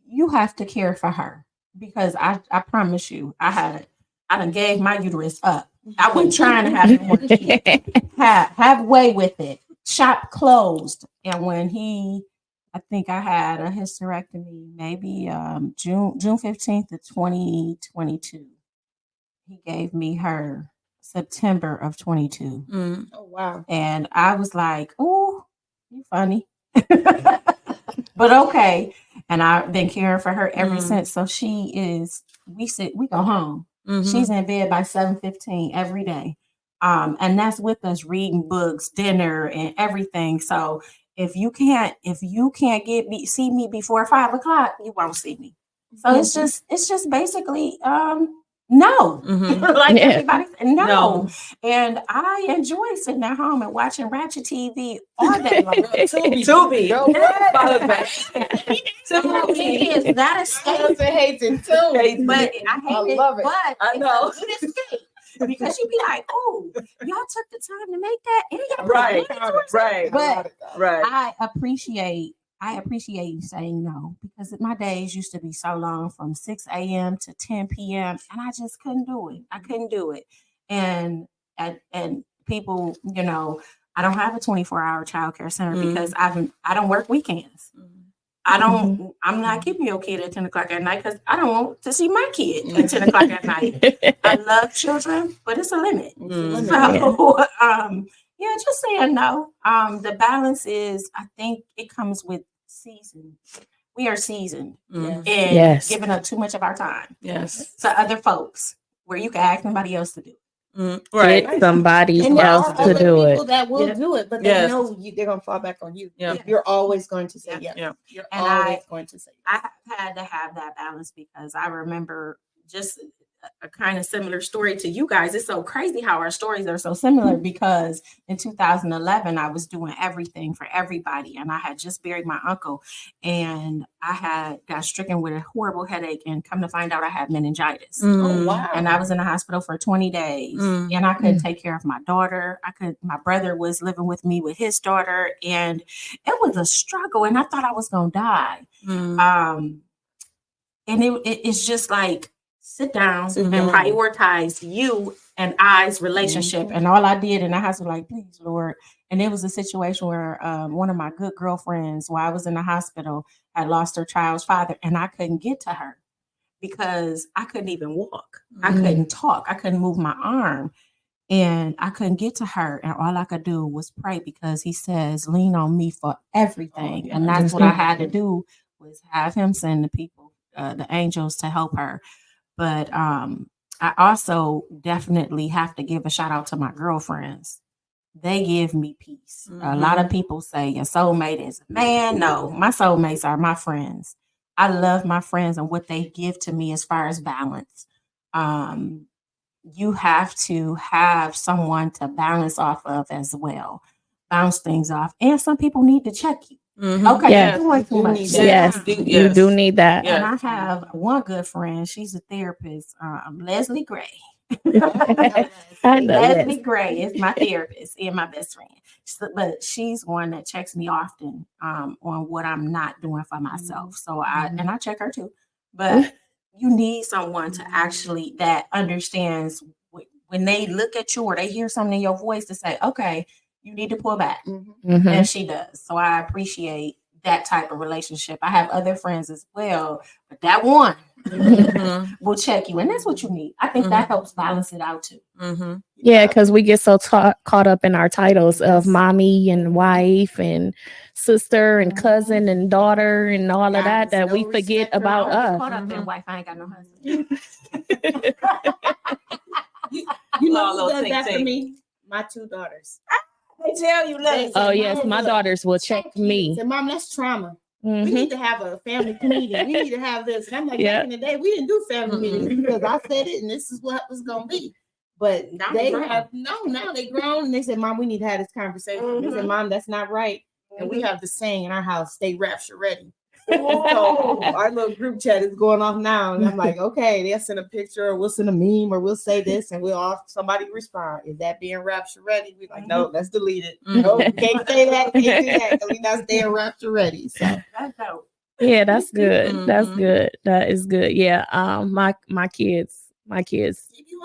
you have to care for her, because I promise you, I done gave my uterus up. I wasn't trying to have no more kids. Have way with it. Shop closed. And when I think I had a hysterectomy, maybe June 15th of 2022. He gave me her September of 22. Oh, wow. And I was like, oh, you funny. But okay. And I've been caring for her ever since. So we go home. She's in bed by 7:15 every day. And that's with us reading books, dinner, and everything. So if you can't see me before 5 o'clock, you won't see me. So it's just basically no. Like everybody said, no. And I enjoy sitting at home and watching Ratchet TV all day long. Tubi. Tubi is that escape. Hates it too. But I love it. But I know. it's an escape. Because you'd be like, oh, y'all took the time to make that. And y'all put Right. money towards it. But Right. I appreciate you saying no, because my days used to be so long, from 6 a.m. to 10 p.m. and I just couldn't do it. I couldn't do it. And people, I don't have a 24-hour childcare center because I don't work weekends. I'm not keeping your kid at 10 o'clock at night because I don't want to see my kid at 10 o'clock at night. I love children, but it's a limit. So, just saying no. The balance is, I think it comes with season. We are seasoned and giving up too much of our time to other folks, where you can ask somebody else to do it. Right. Get somebody And there else are to other do people it. that will do it, but they know they're going to fall back on you. Yeah. You're always going to say yes. Yeah. You're And always going to say yes. I had to have that balance, because I remember just a kind of similar story to you guys. It's so crazy how our stories are so similar because in 2011, I was doing everything for everybody. And I had just buried my uncle and I had got stricken with a horrible headache and come to find out I had meningitis. Oh, wow. And I was in the hospital for 20 days and I couldn't take care of my daughter. My brother was living with me with his daughter and it was a struggle and I thought I was going to die. And it's just like, sit down and prioritize you and I's relationship. And all I did in the house was like, please, Lord. And it was a situation where one of my good girlfriends, while I was in the hospital, had lost her child's father. And I couldn't get to her because I couldn't even walk. I couldn't talk. I couldn't move my arm. And I couldn't get to her. And all I could do was pray because he says, lean on me for everything. And that's what I had to do was have him send the people, the angels to help her. But I also definitely have to give a shout out to my girlfriends. They give me peace. A lot of people say your soulmate is a man. No, my soulmates are my friends. I love my friends and what they give to me as far as balance. You have to have someone to balance off of as well, bounce things off. And some people need to check you. Okay, Yes. you're doing too much. Yes, you do need that. And I have one good friend. She's a therapist, Leslie Gray. I know Leslie that. Gray is my therapist and my best friend. But she's one that checks me often on what I'm not doing for myself. So I check her too. But you need someone to actually that understands when they look at you or they hear something in your voice to say, okay, you need to pull back. And she does. So I appreciate that type of relationship. I have other friends as well, but that one will check you. And that's what you need. I think that helps balance it out too. Yeah, because we get so caught up in our titles of mommy and wife and sister and cousin and daughter and all of that we forget about us. Caught up in wife. I ain't got no husband. You know Little who does think that for tank. me? My two daughters. They tell you, look. Oh yes, my daughters will check me. Say, Mom, that's trauma. We need to have a family meeting. We need to have this. And I'm like, back in the day, we didn't do family meetings because I said it and this is what was going to be. But Now they grown. now they grown and they said, Mom, we need to have this conversation. They said, Mom, that's not right. And we have the saying in our house, stay rapture ready. So our little group chat is going off now. And I'm like, okay, they'll send a picture or we'll send a meme or we'll say this and we'll all somebody respond. Is that being rapture ready? We're like, no, let's delete it. No, can't say that, can't do that because we're not staying rapture ready. So That's dope. Yeah, that's good. That's good. That is good. Yeah. My kids,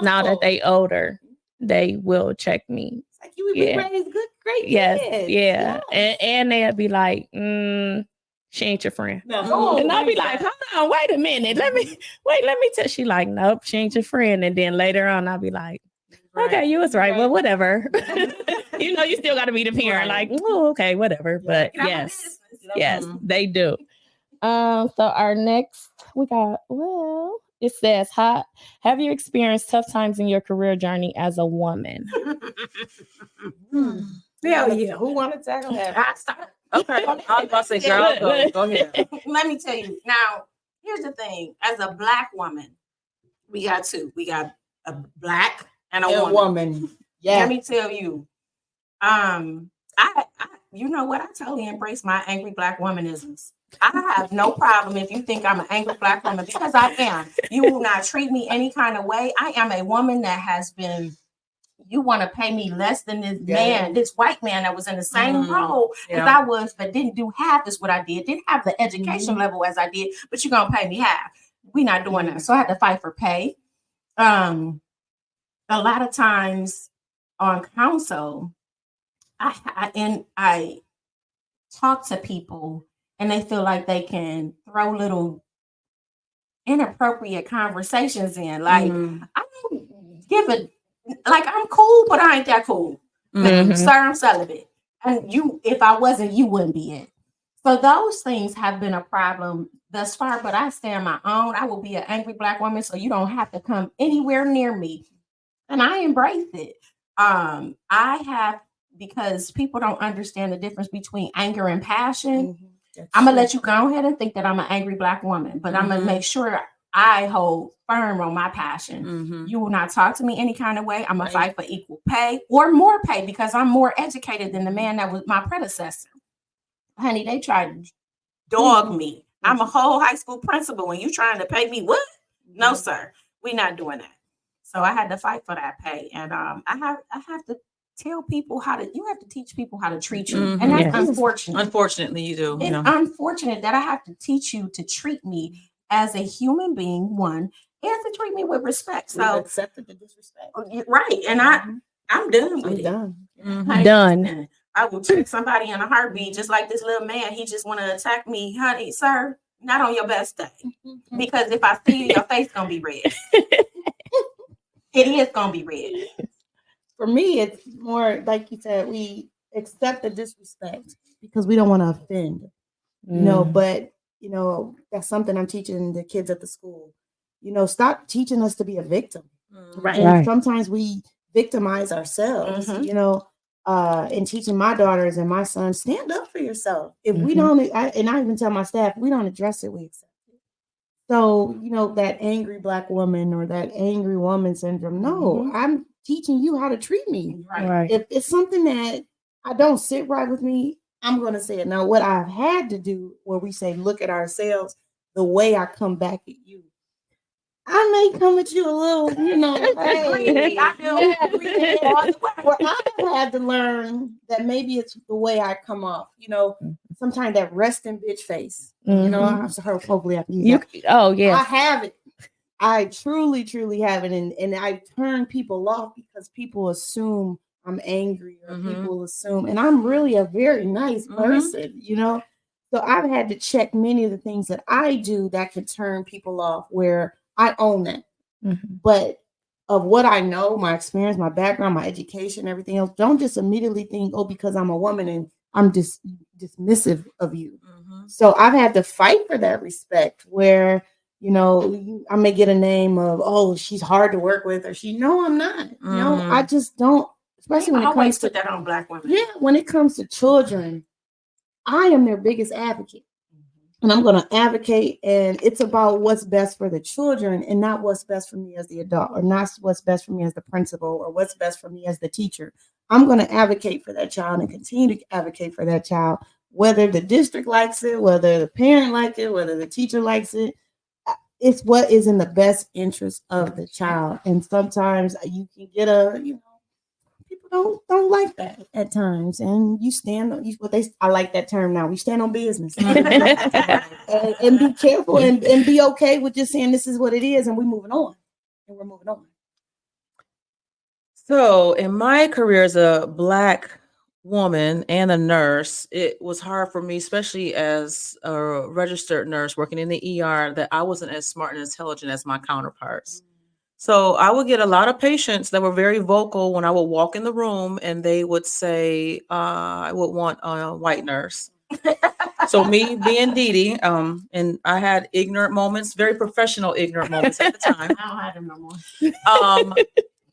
now that they older, they will check me. it's like you would be raised good, great Yes. kids. Yeah. And they'll be like, she ain't your friend. No. And I'll be like, hold on, wait a minute. Let me tell. She like, nope, she ain't your friend. And then later on, I'll be like, okay, you was right. Well, whatever. You still got to be the parent. Like, oh, okay, whatever. But yes, they do. So our next, it says, have you experienced tough times in your career journey as a woman? Hell yeah. Who want to tackle that? I start. Okay. I was about to say, girl, go ahead. Let me tell you. Now, here's the thing. As a Black woman, we got two. We got a Black and a woman. Yeah. Let me tell you. I you know what? I totally embrace my angry Black womanisms. I have no problem if you think I'm an angry Black woman because I am. You will not treat me any kind of way. I am a woman that has been. You want to pay me less than this man, this white man that was in the same role as I was, but didn't do half as what I did, didn't have the education level as I did, but you're going to pay me half. We're not doing that. So I had to fight for pay. A lot of times on council, I talk to people and they feel like they can throw little inappropriate conversations in. Like, I don't give a, like, I'm cool, but I ain't that cool. Sir, I'm celibate. And if I wasn't, you wouldn't be it. So those things have been a problem thus far, but I stand my own. I will be an angry Black woman, so you don't have to come anywhere near me. And I embrace it. I have, because people don't understand the difference between anger and passion. I'm going to let you go ahead and think that I'm an angry Black woman, but I'm going to make sure I hold firm on my passion. Mhm. You will not talk to me any kind of way. I'm gonna fight for equal pay or more pay because I'm more educated than the man that was my predecessor. Honey, they tried to dog me. I'm a whole high school principal and you trying to pay me what? No, sir. We're not doing that. So I had to fight for that pay. And I have to tell people you have to teach people how to treat you. And that's unfortunate. Unfortunately, you do. It's unfortunate that I have to teach you to treat me as a human being, one, and to treat me with respect. So accepted the disrespect. Right. And I'm done with it. Mm-hmm. Done. I will trick somebody in a heartbeat, just like this little man. He just want to attack me. Honey, sir, not on your best day. Because if I see you, your face gonna be red. It is gonna be red. For me, it's more like you said, we accept the disrespect because we don't want to offend. You know, but you know, that's something I'm teaching the kids at the school. You know, stop teaching us to be a victim. Right. And sometimes we victimize ourselves, you know, and teaching my daughters and my sons, stand up for yourself. If we don't, and I even tell my staff, we don't address it, we accept it. So, you know, that angry Black woman or that angry woman syndrome, no, I'm teaching you how to treat me. Right. If it's something that I don't sit right with me, I'm going to say it. Now, what I've had to do where we say, look at ourselves, the way I come back at you. I may come at you a little, you know, hey, I do. where I had to learn that maybe it's the way I come off, you know, sometimes that resting bitch face, you know, hopefully I can use that. Oh, yeah. I have it. I truly, truly have it. And I turn people off because people assume I'm angry or people assume, and I'm really a very nice person, you know? So I've had to check many of the things that I do that can turn people off where I own that. But of what I know, my experience, my background, my education, everything else, don't just immediately think, oh, because I'm a woman and I'm just dismissive of you. So I've had to fight for that respect where, you know, I may get a name of, oh, she's hard to work with, or no, I'm not. No, I just don't. Especially when it comes to that on Black women. Yeah, when it comes to children, I am their biggest advocate. And I'm going to advocate, and it's about what's best for the children and not what's best for me as the adult, or not what's best for me as the principal, or what's best for me as the teacher. I'm going to advocate for that child and continue to advocate for that child, whether the district likes it, whether the parent likes it, whether the teacher likes it. It's what is in the best interest of the child. And sometimes you can get people don't like that at times, and you stand on I like that term now. We stand on business and be careful and be okay with just saying this is what it is, and we're moving on. So in my career as a Black woman and a nurse, it was hard for me, especially as a registered nurse working in the ER, that I wasn't as smart and intelligent as my counterparts. So I would get a lot of patients that were very vocal when I would walk in the room, and they would say, I would want a white nurse. So me being Dee, and I had ignorant moments, very professional ignorant moments at the time. I don't have them no more.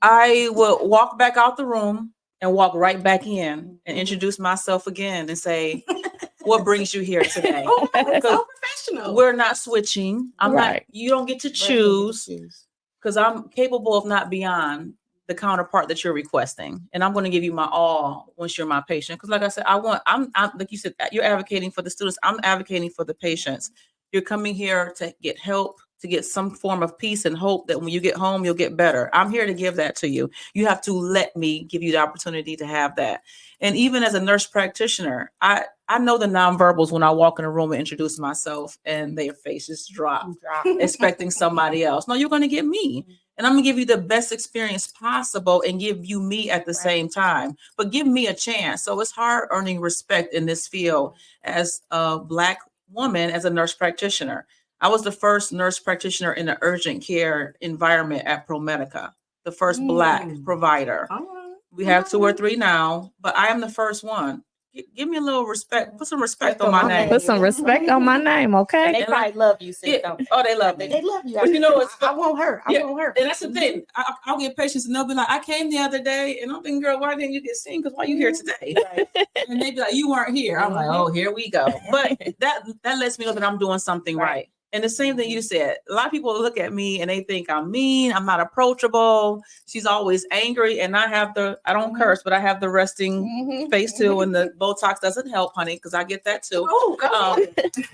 I would walk back out the room and walk right back in and introduce myself again and say, what brings you here today? Oh, that's so professional. We're not switching. You don't get to choose. Because I'm capable of not beyond the counterpart that you're requesting. And I'm going to give you my all once you're my patient. Because like I said, I'm like you said, you're advocating for the students. I'm advocating for the patients. You're coming here to get help, to get some form of peace and hope that when you get home, you'll get better. I'm here to give that to you. You have to let me give you the opportunity to have that. And even as a nurse practitioner, I know the nonverbals when I walk in a room and introduce myself and their faces drop, expecting somebody else. No, you're going to get me. And I'm going to give you the best experience possible and give you me at the same time. But give me a chance. So it's hard earning respect in this field as a Black woman, as a nurse practitioner. I was the first nurse practitioner in the urgent care environment at ProMedica, the first Black provider. We have 2 or 3 now, but I am the first one. Give me a little respect. Put some respect on my name. Put some respect on my name, okay? And they probably love you, sis. Oh, they love me. They love you. But you know what's I want her. I want her. And that's the thing. I'll get patients and they'll be like, I came the other day and I'm thinking, girl, why didn't you get seen? Because why are you here today? Right. And they be like, you weren't here. I'm like, oh, here we go. But that lets me know that I'm doing something right. And the same thing you said, a lot of people look at me and they think I'm mean, I'm not approachable. She's always angry. And I don't curse, but I have the resting face too. And the Botox doesn't help, honey, because I get that too. Oh, God.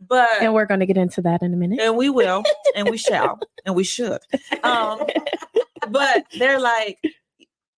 But And we're going to get into that in a minute. and we will, and we shall, and we should. But they're like,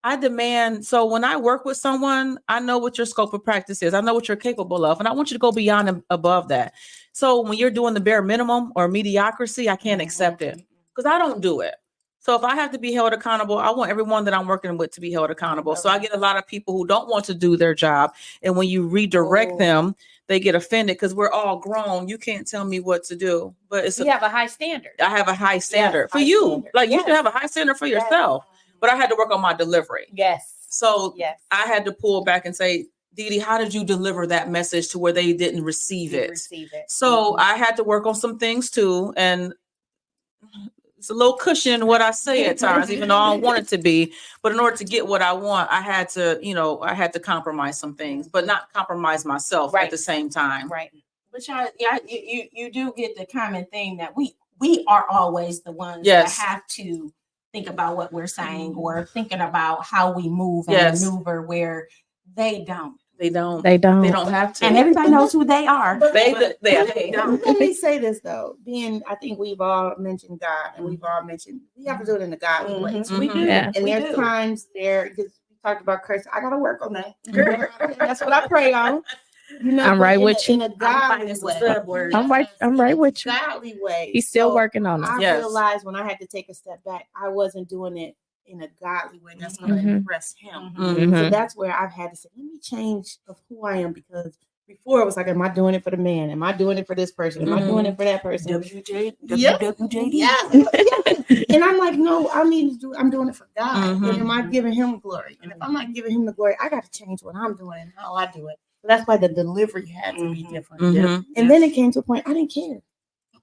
I demand. So when I work with someone, I know what your scope of practice is. I know what you're capable of, and I want you to go beyond and above that. So when you're doing the bare minimum or mediocrity, I can't accept it because I don't do it. So if I have to be held accountable, I want everyone that I'm working with to be held accountable. So I get a lot of people who don't want to do their job. And when you redirect them, they get offended because we're all grown. You can't tell me what to do. But it's You have a high standard. I have a high standard for high you. standard. Like you should have a high standard for yourself. But I had to work on my delivery. Yes. So Yes. I had to pull back and say, Dee Dee, how did you deliver that message to where they didn't receive it? So I had to work on some things too. And it's a little cushion in what I say at times, even though I don't want it to be. But in order to get what I want, I had to compromise some things, but not compromise myself at the same time. Right. But you do get the common thing that we are always the ones Yes. that have to think about what we're saying or thinking about how we move and Yes. maneuver, where they don't. They don't. They don't. They don't have to. And everybody knows who they are. They don't. Let me say this though, I think we've all mentioned God, and we've all mentioned we have to do it in a godly way. We Mhm. do. Yeah. And We there's do. times because we talked about curse. I gotta work on that. That's what I pray on. You know, I'm but right in with a, you. in a godly this way. subword. I'm right with you. Godly way. He's still So working on it. I Yes. realized when I had to take a step back, I wasn't doing it in a godly way. That's going to Mhm. impress him. So Mhm. that's where I've had to say, let me change of who I am, because before it was like, am I doing it for the man? Am I doing it for this person? Am I doing it for that person? WJD. Yeah. And I'm like, no, I'm doing it for God. Mhm. And am I giving him glory? And if I'm not giving him the glory, I got to change what I'm doing and how I do it. So that's why the delivery had to be different. Mhm. And then it came to a point I didn't care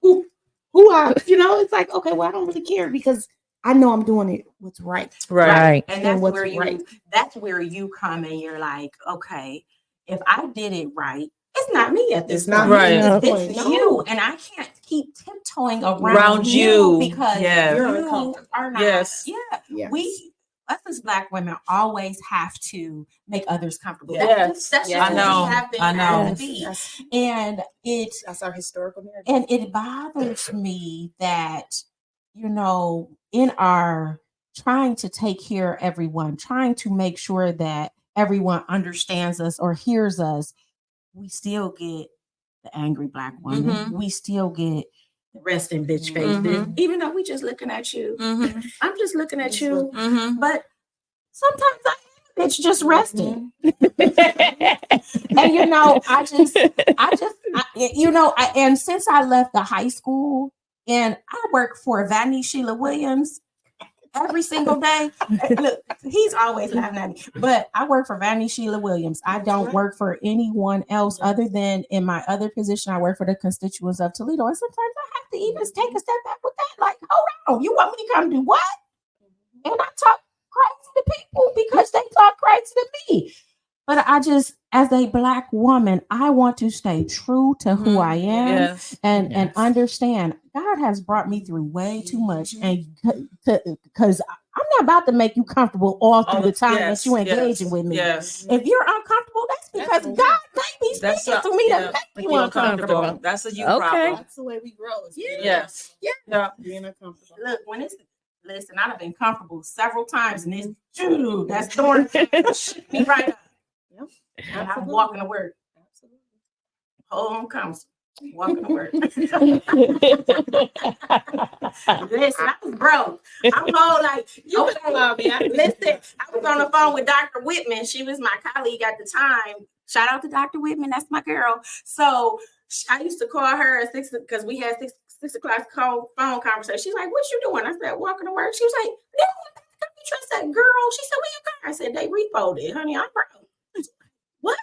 who it's like, okay, well, I don't really care because I know I'm doing it what's right. Right. And And that's what's where you right. that's where you come and you're like, okay, if I did it right, it's not me at this It's not point. Right. me at this It's point. No. you. And I can't keep tiptoeing around Around you. because Yes. you You're uncomfortable. are not. Yes. Yeah. Yes. Us as Black women always have to make others comfortable. Yes. That's just I what know. we have been I know. asked to be. That's, And that's our historical narrative. and it bothers me that, in our trying to take care of everyone, trying to make sure that everyone understands us or hears us, we still get the angry Black woman. Mhm. We still get the resting bitch face, Mhm. even though we just looking at you. Mhm. I'm just looking at you. Mhm. But sometimes I am a bitch just resting. And and since I left the high school and I work for Vanny Sheila Williams every single day. Look, he's always laughing at me, but I work for Vanny Sheila Williams. I don't work for anyone else other than in my other position. I work for the constituents of Toledo. And sometimes I have to even take a step back with that. Like, hold on, you want me to come do what? And I talk crazy to people because they talk crazy to me. But I just, as a Black woman, I want to stay true to who I am. Yes. And understand God has brought me through way too much, and because I'm not about to make you comfortable all through the time that you engaging with me. Yes. If you're uncomfortable, that's because God may be speaking to me to make you uncomfortable. That's a you Okay. problem. That's the way we grow. is being Yes. Yeah. Being uncomfortable. Look, listen, I've been comfortable several times, and that's throwing me right up. And I'm walking to work. Home comes. Walking to work. Listen, I was broke. I'm all like, okay. Listen, I was on the phone with Dr. Whitman. She was my colleague at the time. Shout out to Dr. Whitman. That's my girl. So I used to call her at 6 because we had 6 o'clock phone conversation. She's like, what you doing? I said, walking to work. She was like, don't you trust that girl? She said, where you car? I said, they repoed it. Honey, I'm broke. What?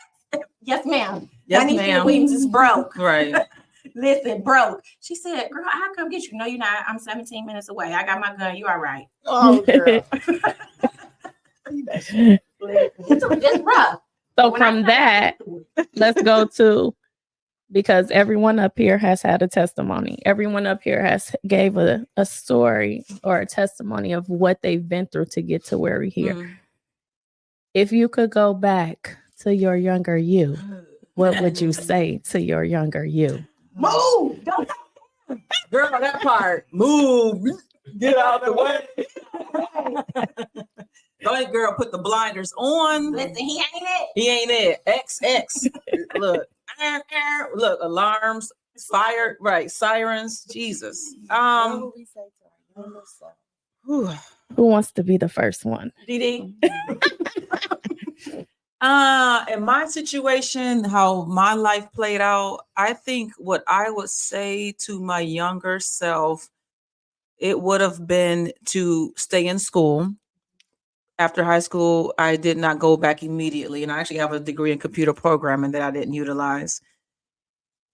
Yes, ma'am. Yes, Vanny ma'am. Williams is broke. Right. Listen, broke. She said, girl, I'll come get you. No, you're not. I'm 17 minutes away. I got my gun. You all right. Oh, girl. It's rough. So When I from got that, into it. let's go to because everyone up here has had a testimony. Everyone up here has gave a story or a testimony of what they've been through to get to where we're here. Mm. If you could go back to your younger you, what would you say to your younger you? Move. Don't Girl, that part. Move. Get out the way. Go ahead, girl. Put the blinders on. listen. He ain't it. He ain't it. XX. Look. Look. Alarms. Fire. Right. Sirens. Jesus. What would we say to our younger self? Whew. Who wants to be the first one? Dee. In my situation, how my life played out, I think what I would say to my younger self, it would have been to stay in school. After high school, I did not go back immediately, and I actually have a degree in computer programming that I didn't utilize.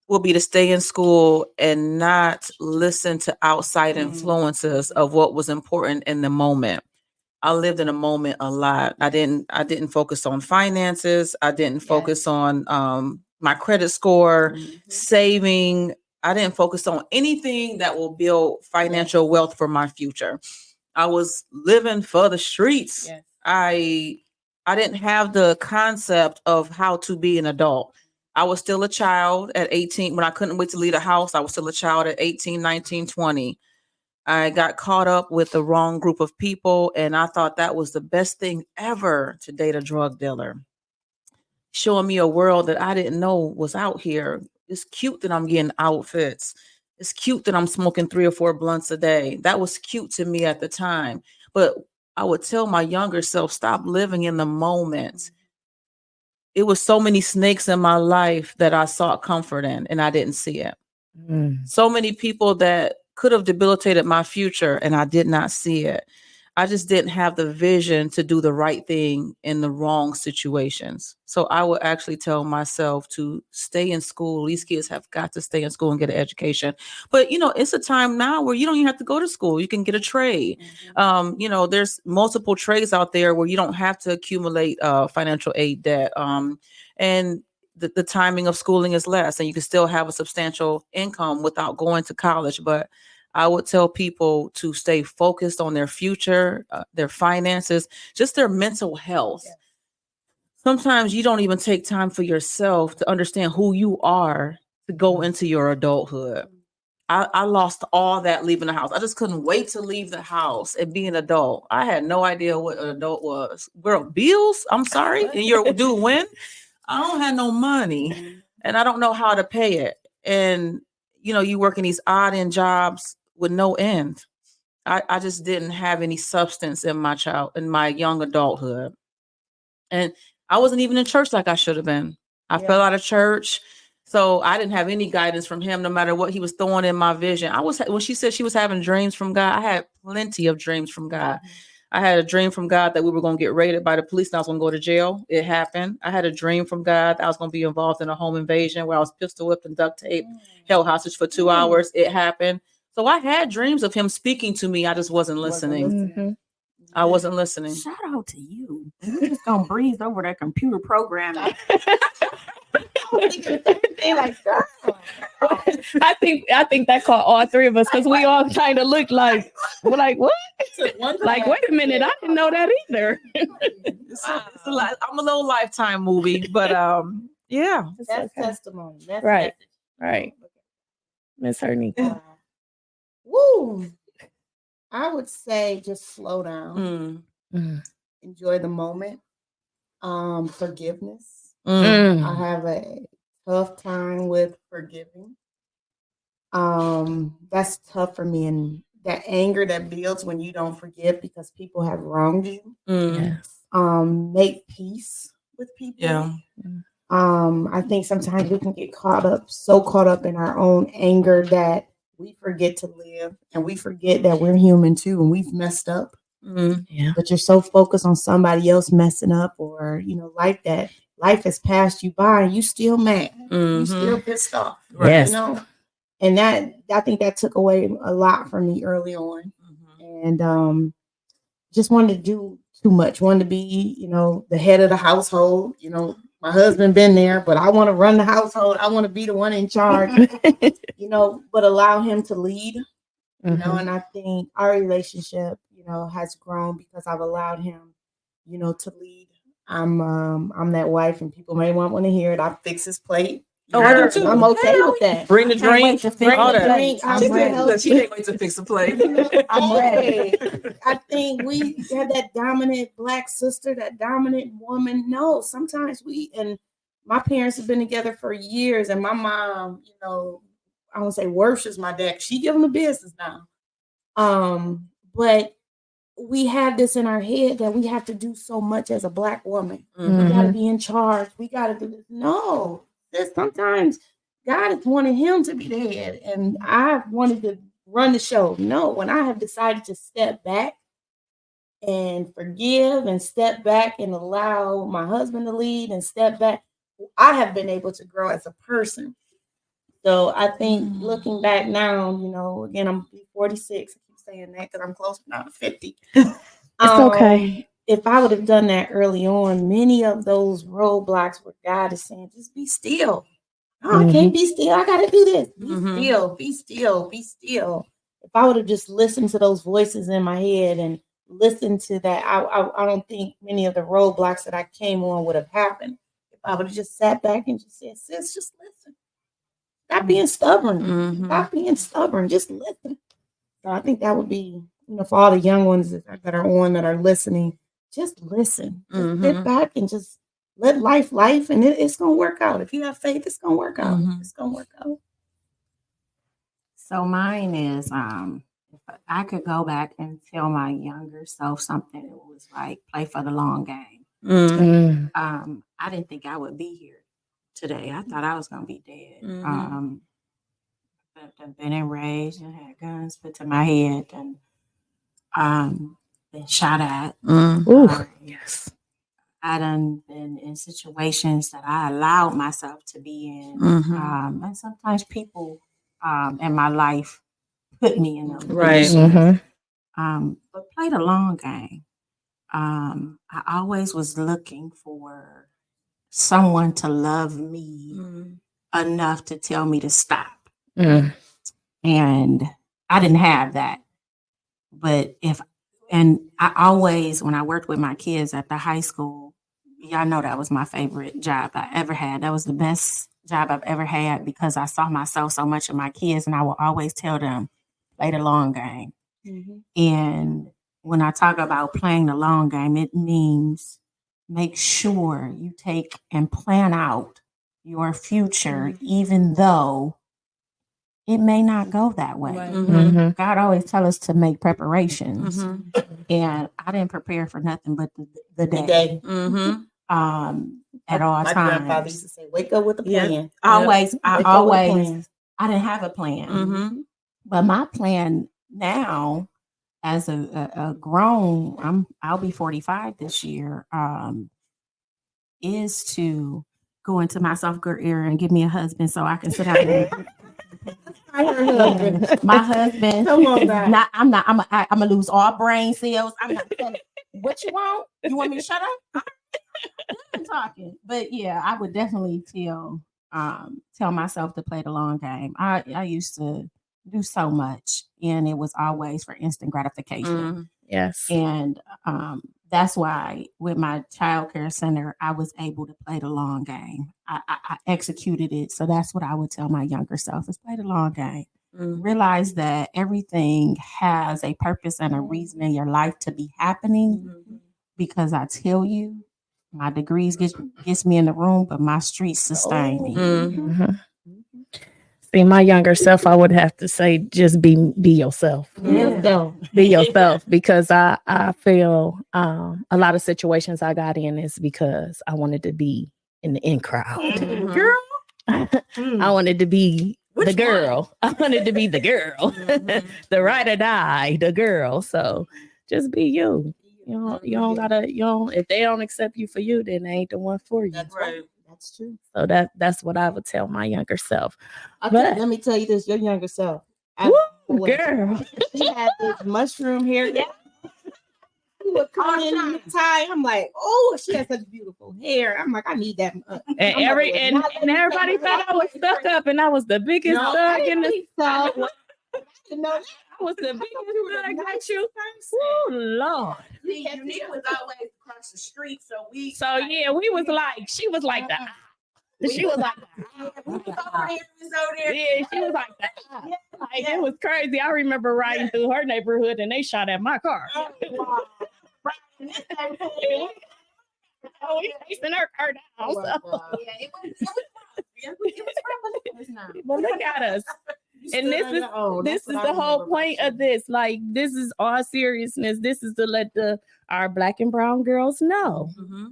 Would be to stay in school and not listen to outside influences of what was important in the moment. I lived in a moment a lot. I didn't focus on finances. I didn't focus on my credit score, saving. I didn't focus on anything that will build financial wealth for my future. I was living for the streets. Yes. I didn't have the concept of how to be an adult. I was still a child at 18. When I couldn't wait to leave the house, I was still a child at 18, 19, 20. I got caught up with the wrong group of people, and I thought that was the best thing ever to date a drug dealer. Showing me a world that I didn't know was out here. It's cute that I'm getting outfits. It's cute that I'm smoking 3 or 4 blunts a day. That was cute to me at the time. But I would tell my younger self, stop living in the moment. It was so many snakes in my life that I sought comfort in, and I didn't see it. So many people that could have debilitated my future, and I did not see it. I just didn't have the vision to do the right thing in the wrong situations. So I would actually tell myself to stay in school. These kids have got to stay in school and get an education. But, it's a time now where you don't even have to go to school. You can get a trade. There's multiple trades out there where you don't have to accumulate financial aid debt. And the timing of schooling is less, and you can still have a substantial income without going to college. But I would tell people to stay focused on their future, their finances, just their mental health. Yes. Sometimes you don't even take time for yourself to understand who you are to go into your adulthood. I lost all that leaving the house. I just couldn't wait to leave the house and be an adult. I had no idea what an adult was. Girl, bills? I'm sorry. And you're due when? I don't have no money, and I don't know how to pay it. And, you work in these odd end jobs with no end. I just didn't have any substance in my young adulthood. And I wasn't even in church like I should have been. I fell out of church. So I didn't have any guidance from him, no matter what he was throwing in my vision. When she said she was having dreams from God, I had plenty of dreams from God. I had a dream from God that we were going to get raided by the police and I was going to go to jail. It happened. I had a dream from God that I was going to be involved in a home invasion where I was pistol whipped and duct taped, held hostage for 2 hours. It happened. So I had dreams of him speaking to me. I just wasn't listening. I wasn't listening. Shout out to you. You're just gonna breeze over that computer programming. I think that caught all 3 of us because we all kind of looked like we're like, what? Like, wait a minute, I didn't know that either. It's a lot. I'm a little Lifetime movie, but yeah, That's testimony. That's Right. message. Right. Miss Herney. Woo! I would say just slow down, enjoy the moment. Forgiveness. I have a tough time with forgiving. That's tough for me, and that anger that builds when you don't forgive because people have wronged you. Yes. Make peace with people. Yeah. I think sometimes we can get caught up in our own anger that we forget to live, and we forget that we're human too, and we've messed up. Yeah. But you're so focused on somebody else messing up, or life has passed you by, and you still mad, you still pissed off, Yes. And that I think that took away a lot from me early on, and just wanted to do too much. Wanted to be, the head of the household, My husband been there, but I want to run the household. I want to be the one in charge, you know, but allow him to lead, you know, and I think our relationship, you know, has grown because I've allowed him, you know, to lead. I'm that wife, and people may want to hear it. I fix his plate. Oh, I do too. I'm okay with that. Bring the Can't wait drink. to fix Bring all the that. drink. I'm She ready. said, look, she can't wait to fix the plate. I'm ready. I think we had that dominant Black sister, that dominant woman. No, sometimes and my parents have been together for years, and my mom, you know, I won't say worships my dad. She give him the business now. But we have this in our head that we have to do so much as a Black woman. We got to be in charge. We got to do this. No, sometimes God has wanted him to be the head, and I wanted to run the show. No, when I have decided to step back and forgive and step back and allow my husband to lead and step back, I have been able to grow as a person. So I think looking back now, you know, again, I'm 46. I keep saying that because I'm close now to 50. It's okay. If I would have done that early on, many of those roadblocks where God is saying, just be still. Oh, I can't be still. I got to do this. Be still, be still, be still. If I would have just listened to those voices in my head and listened to that, I don't think many of the roadblocks that I came on would have happened. If I would have just sat back and just said, sis, just listen. Stop being stubborn. Stop being stubborn. Just listen. So I think that would be, you know, for all the young ones that are on, that are listening, just listen. Just sit back and just let life, and it's going to work out. If you have faith, it's going to work out. It's going to work out. So mine is, if I could go back and tell my younger self something, it was like, play for the long game. I didn't think I would be here today. I thought I was going to be dead. I've been enraged and had guns put to my head and been shot at. Yes. I done been in situations that I allowed myself to be in. And sometimes people in my life put me in those positions. But play the long game. I always was looking for someone to love me enough to tell me to stop. And I didn't have that. But I always, when I worked with my kids at the high school, y'all know that was my favorite job I ever had. That was the best job I've ever had because I saw myself so much in my kids, and I will always tell them, play the long game. And when I talk about playing the long game, it means make sure you take and plan out your future, even though it may not go that way. God always tell us to make preparations. And I didn't prepare for nothing but the day. At all My times. grandfather used to say, wake up with a plan. I plan. didn't have a plan. But my plan now, as a grown, I'll be 45 this year, is to go into my sophomore year and give me a husband so I can sit out there. My husband. Come on, guys. I'm gonna lose all brain cells. I'm not telling what you want. You want me to shut up? I'm talking. But yeah, I would definitely tell myself to play the long game. I used to do so much, and it was always for instant gratification. Yes. And that's why with my child care center, I was able to play the long game. I executed it. So that's what I would tell my younger self is play the long game. Realize that everything has a purpose and a reason in your life to be happening. Because I tell you, my degrees gets me in the room, but my streets sustain me. See, my younger self, I would have to say, just be yourself. Be yourself, because I feel a lot of situations I got in is because I wanted to be in the in crowd. Girl, I wanted to be the girl. I wanted to be the girl, the ride or die, the girl. So just be you. You don't gotta. If they don't accept you for you, then they ain't the one for you. That's right. That's true. So that's what I would tell my younger self. Let me tell you this: your younger self, girl, she had this mushroom hair. would come in the tie. I'm like, oh, she has such beautiful hair. I'm like, I need that. And everybody thought I was stuck up, and I was the biggest thug in the so. I was the biggest thug. Got you. Oh Lord. See, Unique was always across the street, so we was like, she was like the. She was like, yeah, she was like that. Like, it was crazy. I remember riding through her neighborhood and they shot at my car. We facing her car down. But look at us. And this is the whole point of this. Like, this is all seriousness. This is to let our Black and brown girls know. Mm-hmm.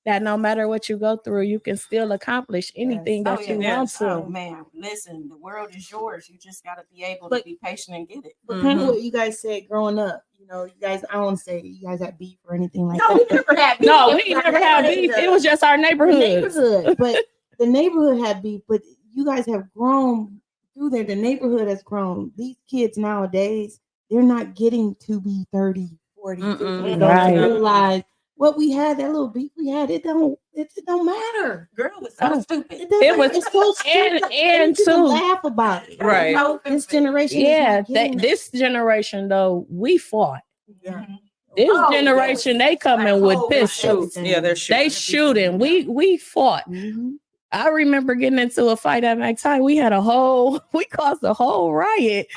That no matter what you go through, you can still accomplish anything that you want to. Oh man, listen, the world is yours. You just got to be able to be patient and get it. But kind of what you guys said growing up, you know, you guys, I don't want to say you guys had beef or anything like that. We never had beef. No, we never had beef. It was just our neighborhood. But the neighborhood had beef. But you guys have grown through there. The neighborhood has grown. These kids nowadays, they're not getting to be 30, 40, 50. They don't realize what we had, that little beef we had, it don't matter. Girl was so stupid. It's so stupid. And to too, laugh about it. Right. This generation. Yeah, this generation though, we fought. Yeah. This generation, they coming with pistols. Yeah, they're shooting. They shooting. We fought. Mm-hmm. I remember getting into a fight at McTie. We caused a whole riot.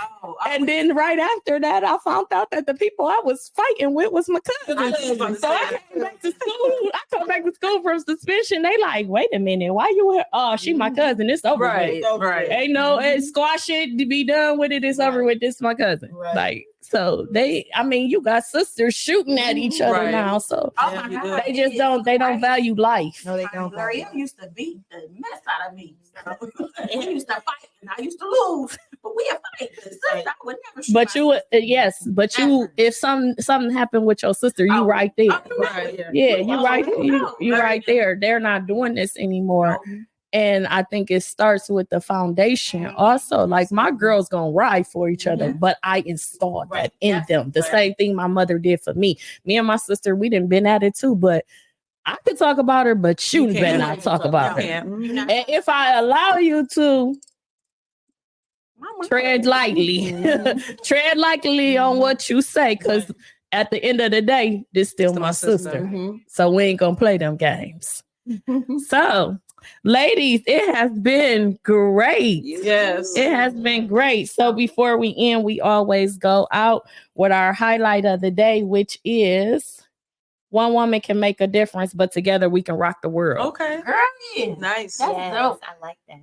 And then right after that, I found out that the people I was fighting with was my cousins. So I came back to school. I come back to school from suspension. They like, wait a minute, why you here? Oh, she my cousin. It's over with. Right. Ain't no squash it to be done with it. It's over with. This my cousin. Right. Like, so you got sisters shooting at each other now. So they just don't value life. No, they don't. Larry used to beat the mess out of me. And he used to fight, and I used to lose. But we fight. I would never shoot But you, yes, but you, if something happened with your sister, you right there. Yeah, you right there. They're not doing this anymore. And I think it starts with the foundation. Also, like, my girls gonna ride for each other, but I installed that in them. The same thing my mother did for me. Me and my sister, we done been at it too, but I could talk about her, but you better not talk about her. And if I allow you to, tread lightly. Tread lightly on what you say, because at the end of the day, this still my sister. So we ain't gonna play them games. So, ladies, it has been great. Yes. It has been great. So before we end, we always go out with our highlight of the day, which is one woman can make a difference, but together we can rock the world. Okay. Girl, yeah. Nice. That's dope. I like that.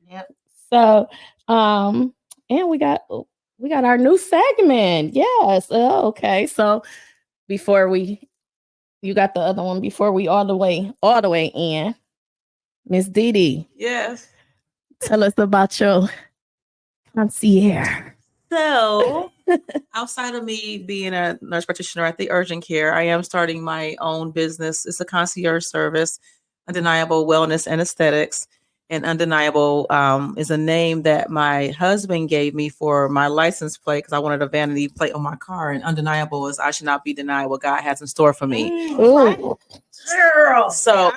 Yep. So, and we got our new segment. Yes. Okay. So before you got the other one before we all the way in. Miss Didi. Yes. Tell us about your concierge. So, outside of me being a nurse practitioner at the urgent care, I am starting my own business. It's a concierge service, Undeniable Wellness and Aesthetics. And Undeniable is a name that my husband gave me for my license plate because I wanted a vanity plate on my car. And Undeniable is I should not be denied what God has in store for me. Ooh. Girl. So,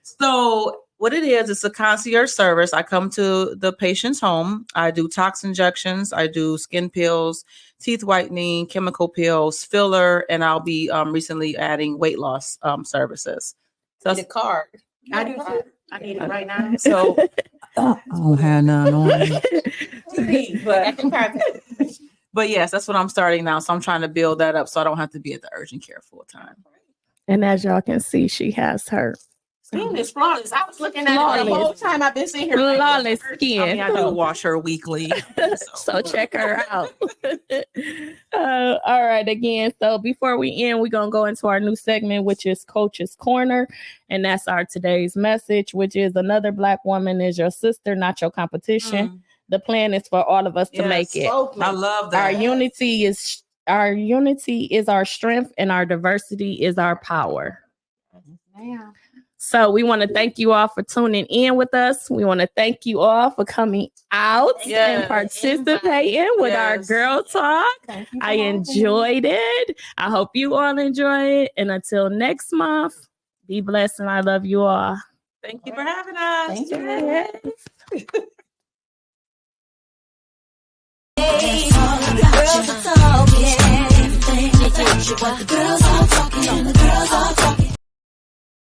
so what it is, it's a concierge service. I come to the patient's home. I do tox injections. I do skin peels, teeth whitening, chemical peels, filler, and I'll be recently adding weight loss services. So The card. I do too. I need it right now. So I don't have none on me. But yes, that's what I'm starting now. So I'm trying to build that up so I don't have to be at the urgent care full time. And as y'all can see, she has her Skin is flawless. I was looking at it the whole time I've been sitting here. flawless I skin. mean, I do wash her weekly. So check her out. All right, again. So before we end, we're going to go into our new segment, which is Coach's Corner. And that's our today's message, which is another Black woman is your sister, not your competition. The plan is for all of us to make it. I love that. Our unity is our strength, and our diversity is our power. So we want to thank you all for tuning in with us. We want to thank you all for coming out and participating with our Girl Talk. I enjoyed it. I hope you all enjoy it. And until next month, be blessed and I love you all. Thank you for having us. Thank you. The girls are talking. Everything you what the girls